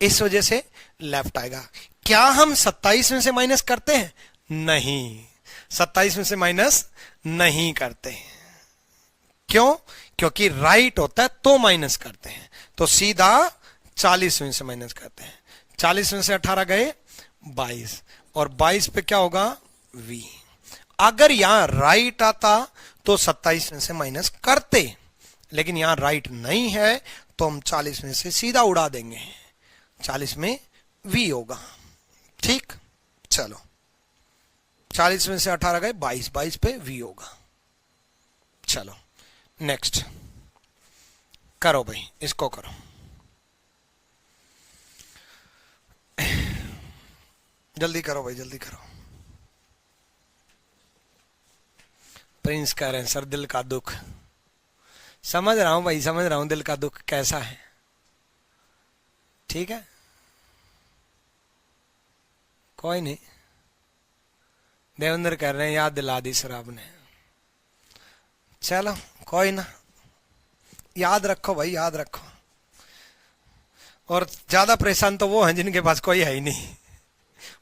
इस वजह से लेफ्ट आएगा। क्या हम 27 में से माइनस करते हैं? नहीं, 27 में से माइनस नहीं करते हैं। क्यों? क्योंकि राइट होता है तो माइनस करते हैं, तो सीधा 40 में से माइनस करते हैं। 40 में से 18 गए 22 और 22 पे क्या होगा? v। अगर यहां राइट आता तो 27 में से माइनस करते, लेकिन यहां राइट नहीं है तो हम 40 में से सीधा उड़ा देंगे, 40 में v होगा। ठीक, चलो 40 में से 18 गए 22, 22 पे v होगा। चलो नेक्स्ट करो भाई, इसको करो। जल्दी करो भाई, जल्दी करो। प्रिंस कह रहे हैं सर दिल का दुख, समझ रहा हूं भाई, समझ रहा हूं दिल का दुख कैसा है, ठीक है, कोई नहीं। देवेंद्र कह रहे हैं याद दिला दी सर आपने, चलो कोई ना, याद रखो भाई, याद रखो। और ज्यादा परेशान तो वो हैं जिनके पास कोई है ही नहीं,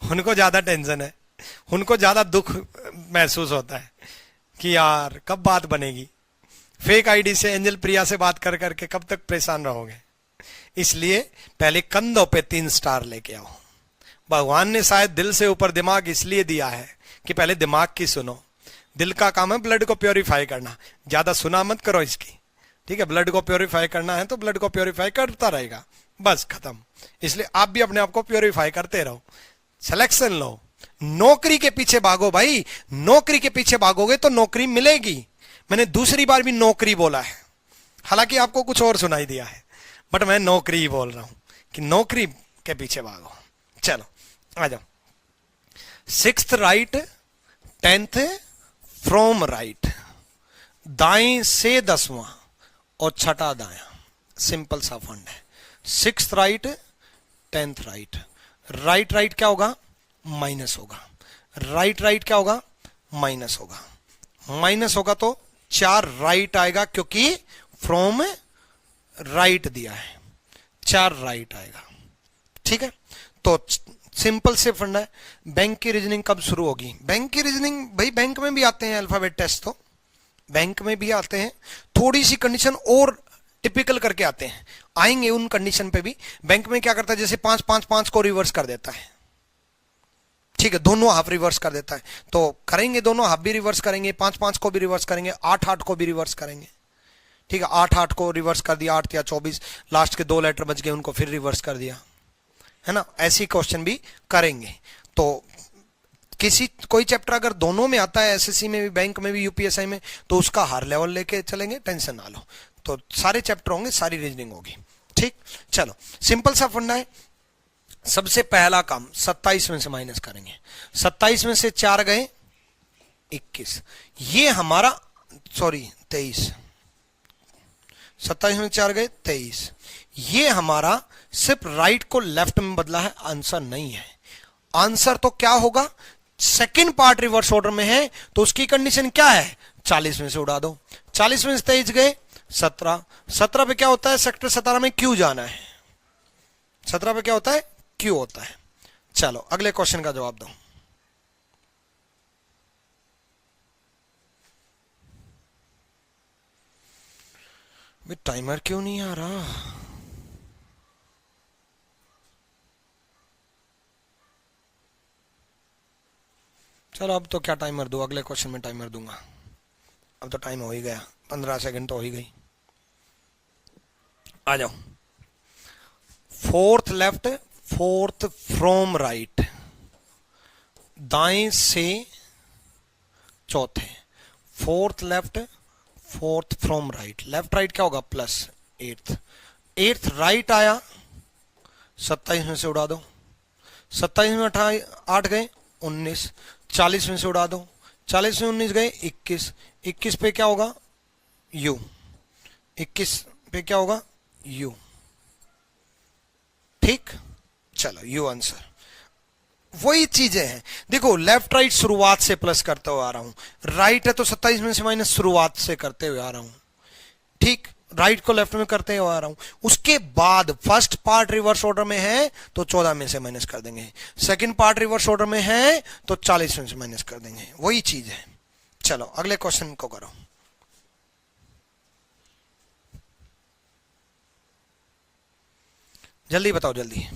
उनको ज्यादा टेंशन है, उनको ज्यादा दुख महसूस होता है कि यार कब बात बनेगी। फेक आईडी से एंजल प्रिया से बात कर करके कब तक परेशान रहोगे। इसलिए पहले कंधों पे 3 स्टार लेके आओ। भगवान ने शायद दिल से ऊपर दिमाग इसलिए दिया है कि पहले दिमाग की सुनो। दिल का काम है ब्लड को प्योरीफाई करना, ज्यादा सुना मत करो इसकी, ठीक है। ब्लड को प्योरीफाई करना है तो ब्लड को प्योरीफाई करता रहेगा, बस खत्म। इसलिए आप भी अपने आप को प्योरीफाई करते रहो, सिलेक्शन लो, नौकरी के पीछे भागो भाई। नौकरी के पीछे भागोगे तो नौकरी मिलेगी। मैंने दूसरी बार भी नौकरी बोला है, हालांकि आपको कुछ और सुनाई दिया है, बट मैं नौकरी ही बोल रहा हूं कि नौकरी के पीछे भागो। चलो आ जाओ। 6th right, 10th from right, दाएं से 10वां और छठा दाया, सिंपल सा फंड है। 6th right, 10th right, right right क्या होगा, माइनस होगा। राइट राइट क्या होगा, माइनस होगा। माइनस होगा तो 4 राइट आएगा, क्योंकि फ्रॉम राइट दिया है, 4 राइट आएगा, ठीक है। तो सिंपल से फंडा है। बैंक की रीजनिंग कब शुरू होगी? बैंक की रीजनिंग भाई बैंक में भी आते हैं अल्फाबेट टेस्ट, तो बैंक में भी आते हैं, थोड़ी सी कंडीशन और टिपिकल करके आते हैं, आएंगे उन कंडीशन पे भी। बैंक में क्या करता है, जैसे 5 5 5 को रिवर्स कर देता है, ठीक है, दोनों हाफ रिवर्स कर देता है, तो करेंगे दोनों हाफ भी रिवर्स करेंगे, 5 5 को भी रिवर्स करेंगे, 8 8 को भी रिवर्स करेंगे, ठीक है। 8 8 को रिवर्स कर दिया, 8 या 24, लास्ट के 2 लेटर बच गए, उनको फिर रिवर्स कर दिया, है ना। ऐसी क्वेश्चन भी करेंगे। तो किसी कोई चैप्टर अगर दोनों में आता है, एसएससी में भी, बैंक में भी, यूपीएसआई में, तो उसका हर लेवल लेके चलेंगे, टेंशन ना लो। तो सारे चैप्टर होंगे, सारी रीजनिंग होगी, ठीक। चलो सिंपल सा फंडा है। सबसे पहला काम 27 में से माइनस करेंगे। 27 में से 4 गए 21, ये हमारा, सॉरी 23, 27 में 4 गए 23, ये हमारा सिर्फ राइट को लेफ्ट में बदला है, आंसर नहीं है। आंसर तो क्या होगा, सेकंड पार्ट रिवर्स ऑर्डर में है, तो उसकी कंडीशन क्या है, 40 में से उड़ा दो। 40 में से 23 गए 17, 17 पे क्या होता है, सेक्टर 17 में क्यू जाना है, 17 पे क्या होता है, क्यू होता है। चलो अगले क्वेश्चन का जवाब दो। टाइमर क्यों नहीं आ रहा? चलो अब तो क्या टाइमर दो, अगले क्वेश्चन में टाइमर दूंगा। अब तो टाइम हो ही गया, 15 सेकंड तो हो ही गई। आ जाओ। 4th left, 4th from right, दाएं से चौथे, 4th left, 4th from right, left right क्या होगा, प्लस 8th, 8th राइट आया, 27 में से उड़ा दो, 27 में 8 गए 19, 40 में से उड़ा दो, 40 में 19 गए 21, 21 पे क्या होगा, यू, 21 पे क्या होगा, यू, ठीक। चलो यू आंसर। वही चीजें हैं, देखो लेफ्ट राइट शुरुआत से प्लस करते हुए आ रहा हूं, राइट है तो 27 में से माइनस शुरुआत से करते हुए आ रहा हूं, ठीक। राइट को लेफ्ट में करते हुए आ रहा हूं, उसके बाद फर्स्ट पार्ट रिवर्स ऑर्डर में है तो 14 में से माइनस कर देंगे, सेकंड पार्ट रिवर्स ऑर्डर में है तो 40 में से माइनस कर देंगे, वही चीज है। चलो अगले क्वेश्चन को करो। जल्दी बताओ जल्दी।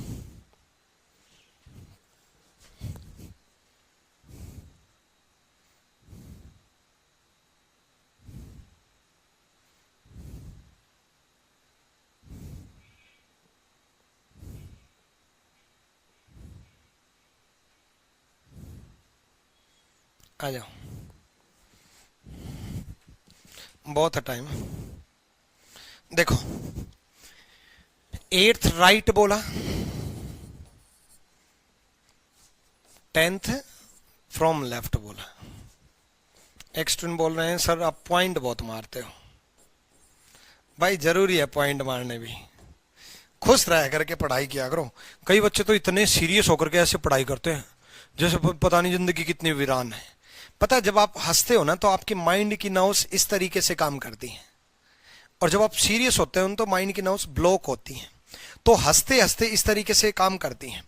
आ जाओ, बहुत है टाइम। देखो 8th राइट बोला, 10th फ्रॉम लेफ्ट बोला, एक स्टूडेंट बोल रहे हैं सर आप पॉइंट बहुत मारते हो। भाई जरूरी है पॉइंट मारने भी, खुश रह करके पढ़ाई किया करो। कई बच्चे तो इतने सीरियस होकर के ऐसे पढ़ाई करते हैं जैसे पता नहीं जिंदगी कितनी वीरान है। पता है जब आप हंसते हो ना तो आपके माइंड की नर्व्स इस तरीके से काम करती हैं, और जब आप सीरियस होते हैं तो माइंड की नर्व्स ब्लॉक होती हैं, तो हंसते हंसते इस तरीके से काम करती हैं।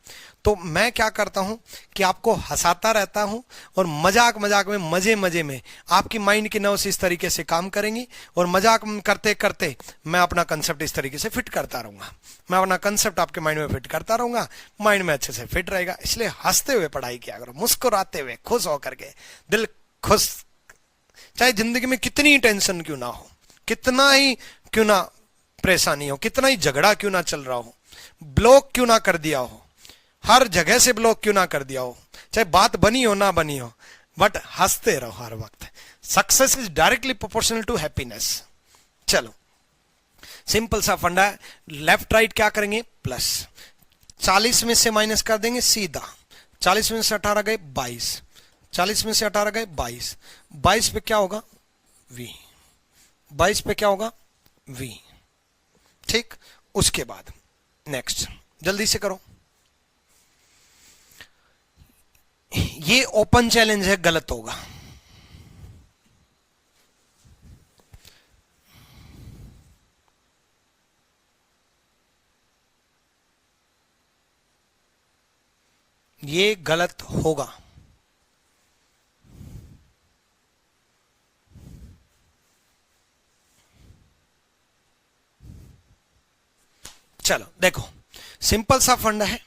तो मैं क्या करता हूं कि आपको हंसाता रहता हूं, और मजाक मजाक में मजे मजे में आपकी माइंड की नर्व्स इस तरीके से काम करेंगी, और मजाक करते करते मैं अपना कंसेप्ट इस तरीके से फिट करता रहूंगा। मैं अपना कंसेप्ट आपके माइंड में फिट करता रहूंगा, माइंड में अच्छे से फिट रहेगा। इसलिए हंसते हुए पढ़ाई किया करो, मुस्कुराते हुए, खुश होकर के, दिल खुश। चाहे जिंदगी में कितनी ही टेंशन क्यों ना हो, कितना ही क्यों ना परेशानी हो, कितना ही झगड़ा क्यों ना चल रहा हो, ब्लॉक क्यों ना कर दिया हो, हर जगह से ब्लॉक क्यों ना कर दिया हो, चाहे बात बनी हो ना बनी हो, बट हंसते रहो हर वक्त। Success is directly proportional to happiness. चलो सिंपल सा फंडा है। लेफ्ट राइट क्या करेंगे, प्लस 40 में से माइनस कर देंगे सीधा। 40 में से 18 गए 22, 40 में से 18 गए 22, 22 पे क्या होगा v, 22 पे क्या होगा v। ठीक, उसके बाद नेक्स्ट जल्दी से करो। ये ओपन चैलेंज है, गलत होगा। ये गलत होगा। चलो देखो सिंपल सा फंड है,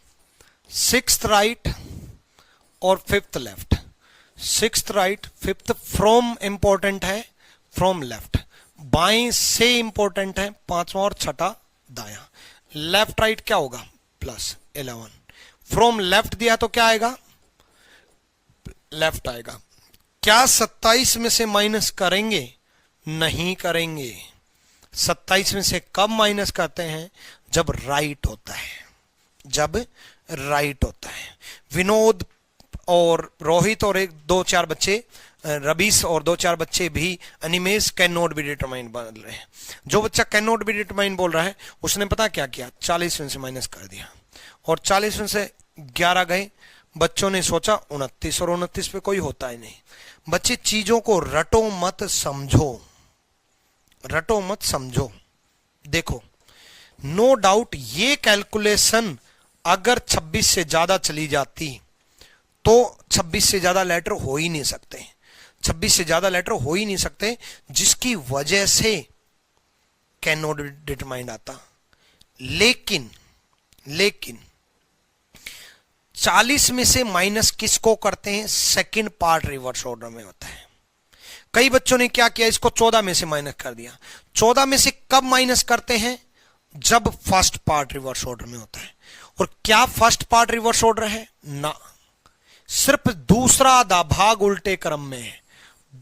6th राइट और 5th left. 6th right 5th from important है, फ्रॉम लेफ्ट बाएं से इंपॉर्टेंट है, 5वां और 6ठा दाया। लेफ्ट राइट क्या होगा, प्लस 11। फ्रॉम लेफ्ट दिया तो क्या आएगा, लेफ्ट आएगा। क्या 27 में से माइनस करेंगे, नहीं करेंगे। 27 में से कब माइनस करते हैं, जब राइट होता है, जब राइट होता है। विनोद और रोहित और 2-4 बच्चे, रबीस और 2-4 बच्चे भी Animesh can not be determined बोल रहे हैं। जो बच्चा कैन नॉट बी डिटरमाइंड बोल रहा है उसने पता क्या किया, 40 में से माइनस कर दिया, और 40 में से 11 गए। बच्चों ने सोचा 29, और 29 पे कोई होता ही नहीं। बच्चे चीजों को रटो मत समझो, रटो मत समझो। देखो नो डाउट ये कैलकुलेशन अगर 26 से ज्यादा चली जाती तो 26 से ज्यादा लेटर हो ही नहीं सकते, 26 से ज्यादा लेटर हो ही नहीं सकते, जिसकी वजह से कैन नॉट डिटरमाइंड आता। लेकिन 40 में से माइनस किसको करते हैं, सेकंड पार्ट रिवर्स ऑर्डर में होता है। कई बच्चों ने क्या किया, इसको 14 में से माइनस कर दिया। 14 में से कब माइनस करते हैं, जब फर्स्ट पार्ट रिवर्स ऑर्डर में होता है। और क्या फर्स्ट पार्ट रिवर्स ऑर्डर है ना, सिर्फ दूसरा आधा भाग उल्टे क्रम में है,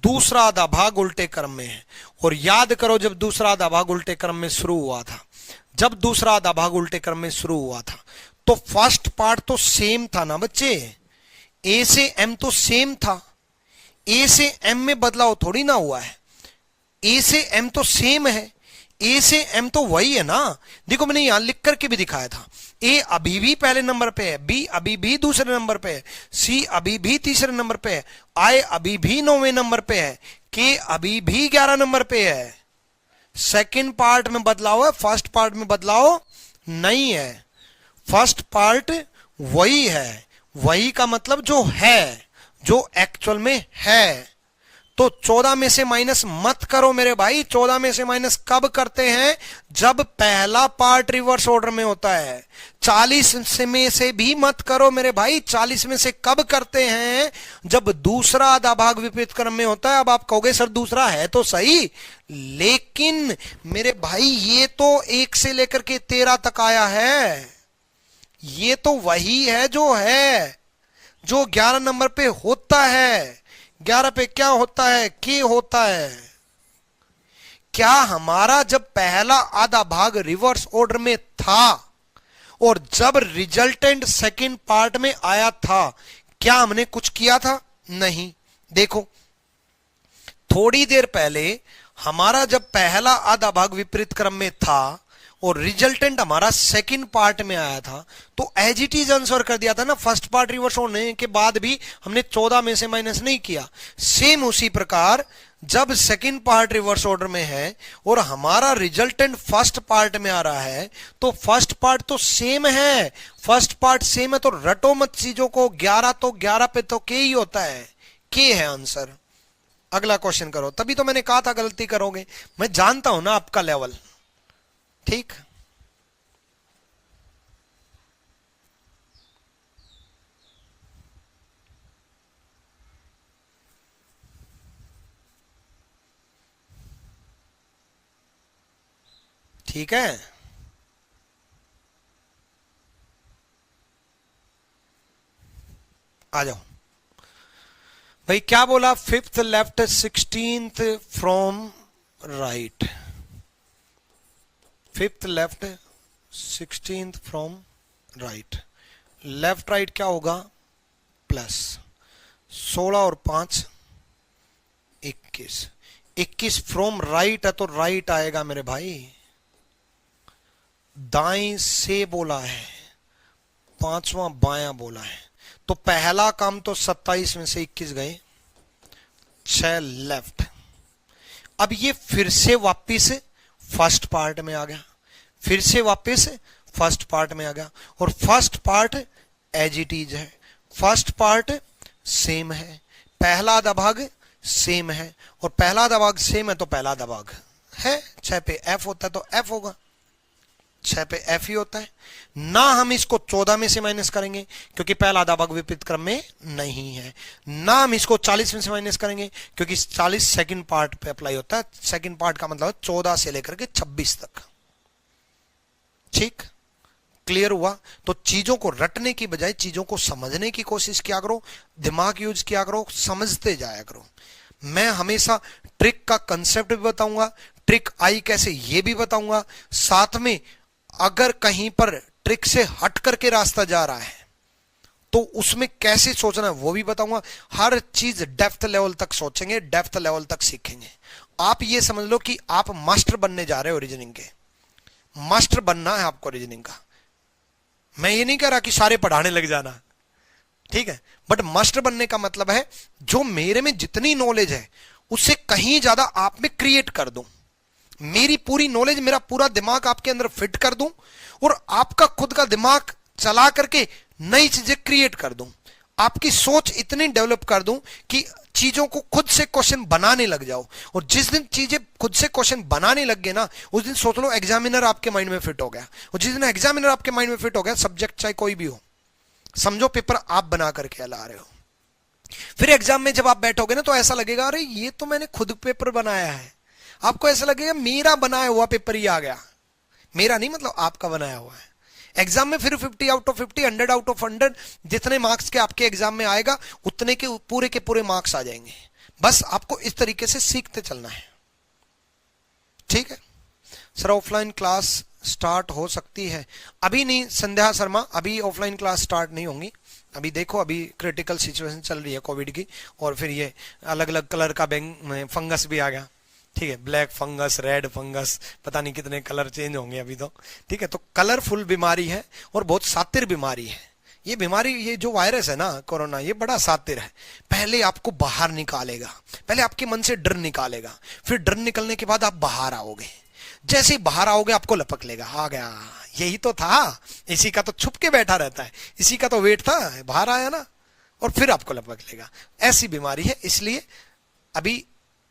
दूसरा आधा भाग उल्टे क्रम में है। और याद करो जब दूसरा आधा भाग उल्टे क्रम में शुरू हुआ था, जब दूसरा आधा भाग उल्टे क्रम में शुरू हुआ था तो फर्स्ट पार्ट तो सेम था ना बच्चे, ए से एम तो सेम था, ए से एम में बदलाव थोड़ी ना हुआ है, ए से एम तो सेम है, ए से एम तो वही है ना। देखो मैंने यहां लिख करके भी दिखाया था, ए अभी भी पहले नंबर पे है, बी अभी भी दूसरे नंबर पे है, सी अभी भी तीसरे नंबर पे है, आई अभी भी 9वें नंबर पे है, के अभी भी 11 नंबर पे है। सेकंड पार्ट में बदलाव है, फर्स्ट पार्ट में बदलाव नहीं है। फर्स्ट पार्ट वही है, वही का मतलब जो है, जो एक्चुअल में है। तो 14 में से माइनस मत करो मेरे भाई। 14 में से माइनस कब करते हैं, जब पहला पार्ट रिवर्स ऑर्डर में होता है। 40 में से भी मत करो मेरे भाई। 40 में से कब करते हैं, जब दूसरा आधा भाग विपरीत क्रम में होता है। अब आप कहोगे सर दूसरा है तो सही, लेकिन मेरे भाई ये तो 1 से लेकर के 13 तक आया है, ये तो वही है जो 11 नंबर पे होता है। 11 पे क्या होता है, के होता है। क्या हमारा जब पहला आधा भाग रिवर्स ऑर्डर में था और जब रिजल्टेंट सेकंड पार्ट में आया था, क्या हमने कुछ किया था, नहीं। देखो थोड़ी देर पहले हमारा जब पहला आधा भाग विपरीत क्रम में था और रिजल्टेंट हमारा सेकंड पार्ट में आया था, तो एज इट इज आंसर कर दिया था ना। फर्स्ट पार्ट रिवर्स होने के बाद भी हमने 14 में से माइनस नहीं किया। सेम उसी प्रकार जब सेकंड पार्ट रिवर्स ऑर्डर में है और हमारा रिजल्टेंट फर्स्ट पार्ट में आ रहा है, तो फर्स्ट पार्ट तो सेम है, फर्स्ट पार्ट सेम है, तो रटो मत चीजों को। 11 तो 11 पे तो के ही होता है, के है आंसर। अगला क्वेश्चन करो। तभी तो मैंने कहा था गलती करोगे, मैं जानता हूं ना आपका लेवल। ठीक, ठीक है। आ जाओ भाई। क्या बोला? Fifth left 16th from right. Fifth left 16th from right. Left right क्या होगा? प्लस 16 और 5 21। 21 फ्रॉम राइट है तो राइट आएगा मेरे भाई। दाएं से बोला है, पांचवा बायां बोला है, तो पहला काम तो 27 में से 21 गए, 6 लेफ्ट। अब ये फिर से वापिस फर्स्ट पार्ट में आ गया, फिर से वापिस फर्स्ट पार्ट में आ गया। और first part as it is है, फर्स्ट पार्ट सेम है, पहला आधा भाग सेम है, और पहला आधा भाग सेम है तो पहला आधा भाग है। 6 पे एफ होता है तो एफ होगा, 6 पे एफ ही होता है ना। हम इसको 14 में से माइनस करेंगे क्योंकि पहला आधा भाग विपरीत क्रम में नहीं है, ना हम इसको 40 में से माइनस करेंगे क्योंकि 40 सेकंड पार्ट पे अप्लाई होता है। सेकंड पार्ट का मतलब 14 से लेकर के 26 तक। ठीक, क्लियर हुआ? तो चीजों को रटने की बजाय चीजों को समझने की कोशिश किया करो, दिमाग यूज किया करो, समझते जाया करो। मैं हमेशा ट्रिक का कंसेप्ट भी बताऊंगा, ट्रिक आई कैसे ये भी बताऊंगा, साथ में अगर कहीं पर ट्रिक से हट करके रास्ता जा रहा है तो उसमें कैसे सोचना है वो भी बताऊंगा। हर चीज डेप्थ लेवल तक सोचेंगे, डेप्थ लेवल तक सीखेंगे। आप ये समझ लो कि आप मास्टर बनने जा रहे हो रीजनिंग के, मास्टर बनना है आपको रीजनिंग का। मैं ये नहीं कह रहा कि सारे पढ़ाने लग जाना, ठीक है, बट मास्टर बनने का मतलब है जो मेरे में जितनी नॉलेज है उससे कहीं ज्यादा आप में क्रिएट कर दूं। मेरी पूरी नॉलेज, मेरा पूरा दिमाग आपके अंदर फिट कर दूं और आपका खुद का दिमाग चला करके नई चीजें क्रिएट कर दूं। आपकी सोच इतनी डेवलप कर दूं कि चीजों को खुद से क्वेश्चन बनाने लग जाओ। और जिस दिन चीजें खुद से क्वेश्चन बनाने लग गए ना, उस दिन सोच लो एग्जामिनर आपके माइंड में फिट हो गया। और जिस दिन एग्जामिनर आपके माइंड में फिट हो गया, सब्जेक्ट चाहे कोई भी हो, समझो पेपर आप बना करके ला रहे हो। फिर एग्जाम में जब आप बैठोगे ना तो ऐसा लगेगा अरे ये तो मैंने खुद पेपर बनाया है। आपको ऐसा लगेगा मेरा बनाया हुआ पेपर ही आ गया। मेरा नहीं मतलब आपका बनाया हुआ है। एग्जाम में फिर 50 आउट ऑफ 50, 100 आउट ऑफ 100, जितने मार्क्स के आपके एग्जाम में आएगा उतने के पूरे मार्क्स आ जाएंगे। बस आपको इस तरीके से सीखते चलना है। ठीक है सर, ऑफलाइन क्लास स्टार्ट हो सकती है? अभी नहीं संध्या शर्मा, अभी ऑफलाइन क्लास स्टार्ट नहीं होंगी। अभी देखो, अभी क्रिटिकल सिचुएशन चल रही है कोविड की, और फिर ये अलग अलग कलर का फंगस भी आ गया। ठीक है, ब्लैक फंगस, रेड फंगस, पता नहीं कितने कलर चेंज होंगे अभी तो। ठीक है, तो कलरफुल बीमारी है और बहुत सातिर बीमारी है। ये बीमारी, ये जो वायरस है ना कोरोना, ये बड़ा सातिर है। पहले आपको बाहर निकालेगा, पहले आपके मन से डर निकालेगा, फिर डर निकलने के बाद आप बाहर आओगे। जैसे ही बाहर आओगे आपको लपक लेगा, आ गया, यही तो था, इसी का तो छुप के बैठा रहता है, इसी का तो वेट था, बाहर आया ना, और फिर आपको लपक लेगा। ऐसी बीमारी है, इसलिए अभी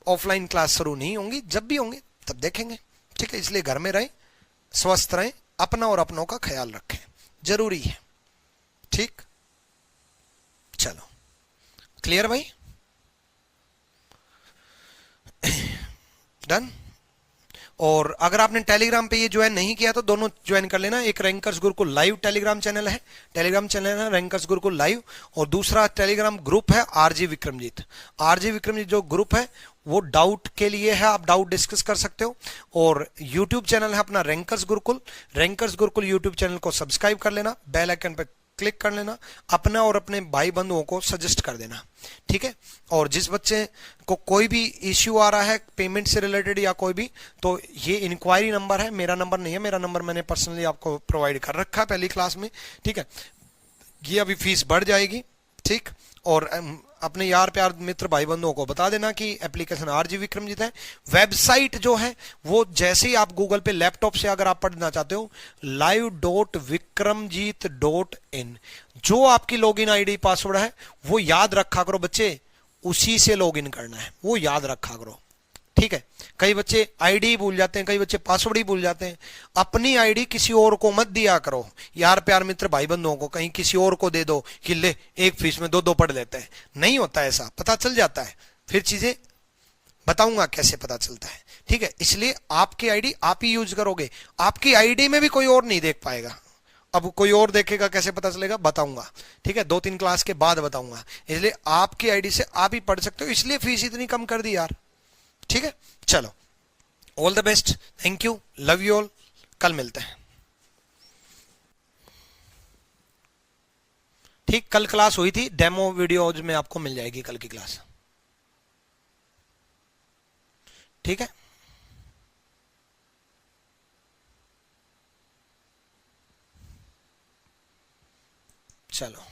ऑफलाइन क्लास शुरू नहीं होंगी। जब भी होंगे तब देखेंगे। ठीक है, इसलिए घर में रहें, स्वस्थ रहें, अपना और अपनों का ख्याल रखें, जरूरी है। ठीक, चलो क्लियर भाई, डन। और अगर आपने टेलीग्राम पे ये ज्वाइन नहीं किया तो दोनों ज्वाइन कर लेना। एक rankers Gurukul live Telegram channel है, टेलीग्राम चैनल है रैंकर्स गुरुकुल लाइव, और दूसरा टेलीग्राम ग्रुप है आरजे विक्रमजीत। आरजे विक्रमजीत जो ग्रुप है वो डाउट के लिए है, आप डाउट डिस्कस कर सकते हो। और यूट्यूब चैनल है अपना rankers Gurukul. Rankers Gurukul YouTube channel को सब्सक्राइब कर लेना, बेल आइकन पे क्लिक कर लेना, अपना और अपने भाई बंधुओं को सजेस्ट कर देना, ठीक है। और जिस बच्चे को कोई भी इश्यू आ रहा है पेमेंट से रिलेटेड या कोई भी, तो ये इंक्वायरी नंबर है, मेरा नंबर नहीं है, मेरा नंबर मैंने पर्सनली आपको प्रोवाइड कर रखा है पहली क्लास में, ठीक है। ये अभी फीस बढ़ जाएगी, ठीक। और अपने यार प्यार मित्र भाई बंधुओं को बता देना कि एप्लीकेशन आरजी विक्रमजीत है। वेबसाइट जो है वो जैसे ही आप गूगल पे लैपटॉप से अगर आप पढ़ना चाहते हो, live.vikramjit.in, जो आपकी लॉगिन आईडी पासवर्ड है वो याद रखा करो बच्चे, उसी से लॉगिन करना है, वो याद रखा करो, ठीक है। कई बच्चे आईडी भूल जाते हैं, कई बच्चे पासवर्ड ही भूल जाते हैं। अपनी आईडी किसी और को मत दिया करो, यार प्यार मित्र भाई बंधुओं को कहीं किसी और को दे दो कि ले एक फीस में दो दो पढ़ लेते हैं, नहीं होता ऐसा, पता चल जाता है, फिर चीजें बताऊंगा कैसे पता चलता है, ठीक है। इसलिए आपकी आईडी आप ही यूज करोगे, आपकी आईडी में भी कोई और नहीं देख पाएगा। अब कोई और देखेगा कैसे पता चलेगा, बताऊंगा, ठीक है, 2-3 क्लास के बाद बताऊंगा। इसलिए आपकी आईडी से आप ही पढ़ सकते हो, इसलिए फीस इतनी कम कर दी यार, ठीक है। चलो, all the best, thank you, love you all, कल मिलते हैं, ठीक। कल क्लास हुई थी, डेमो वीडियोज में आपको मिल जाएगी कल की क्लास, ठीक है। चलो।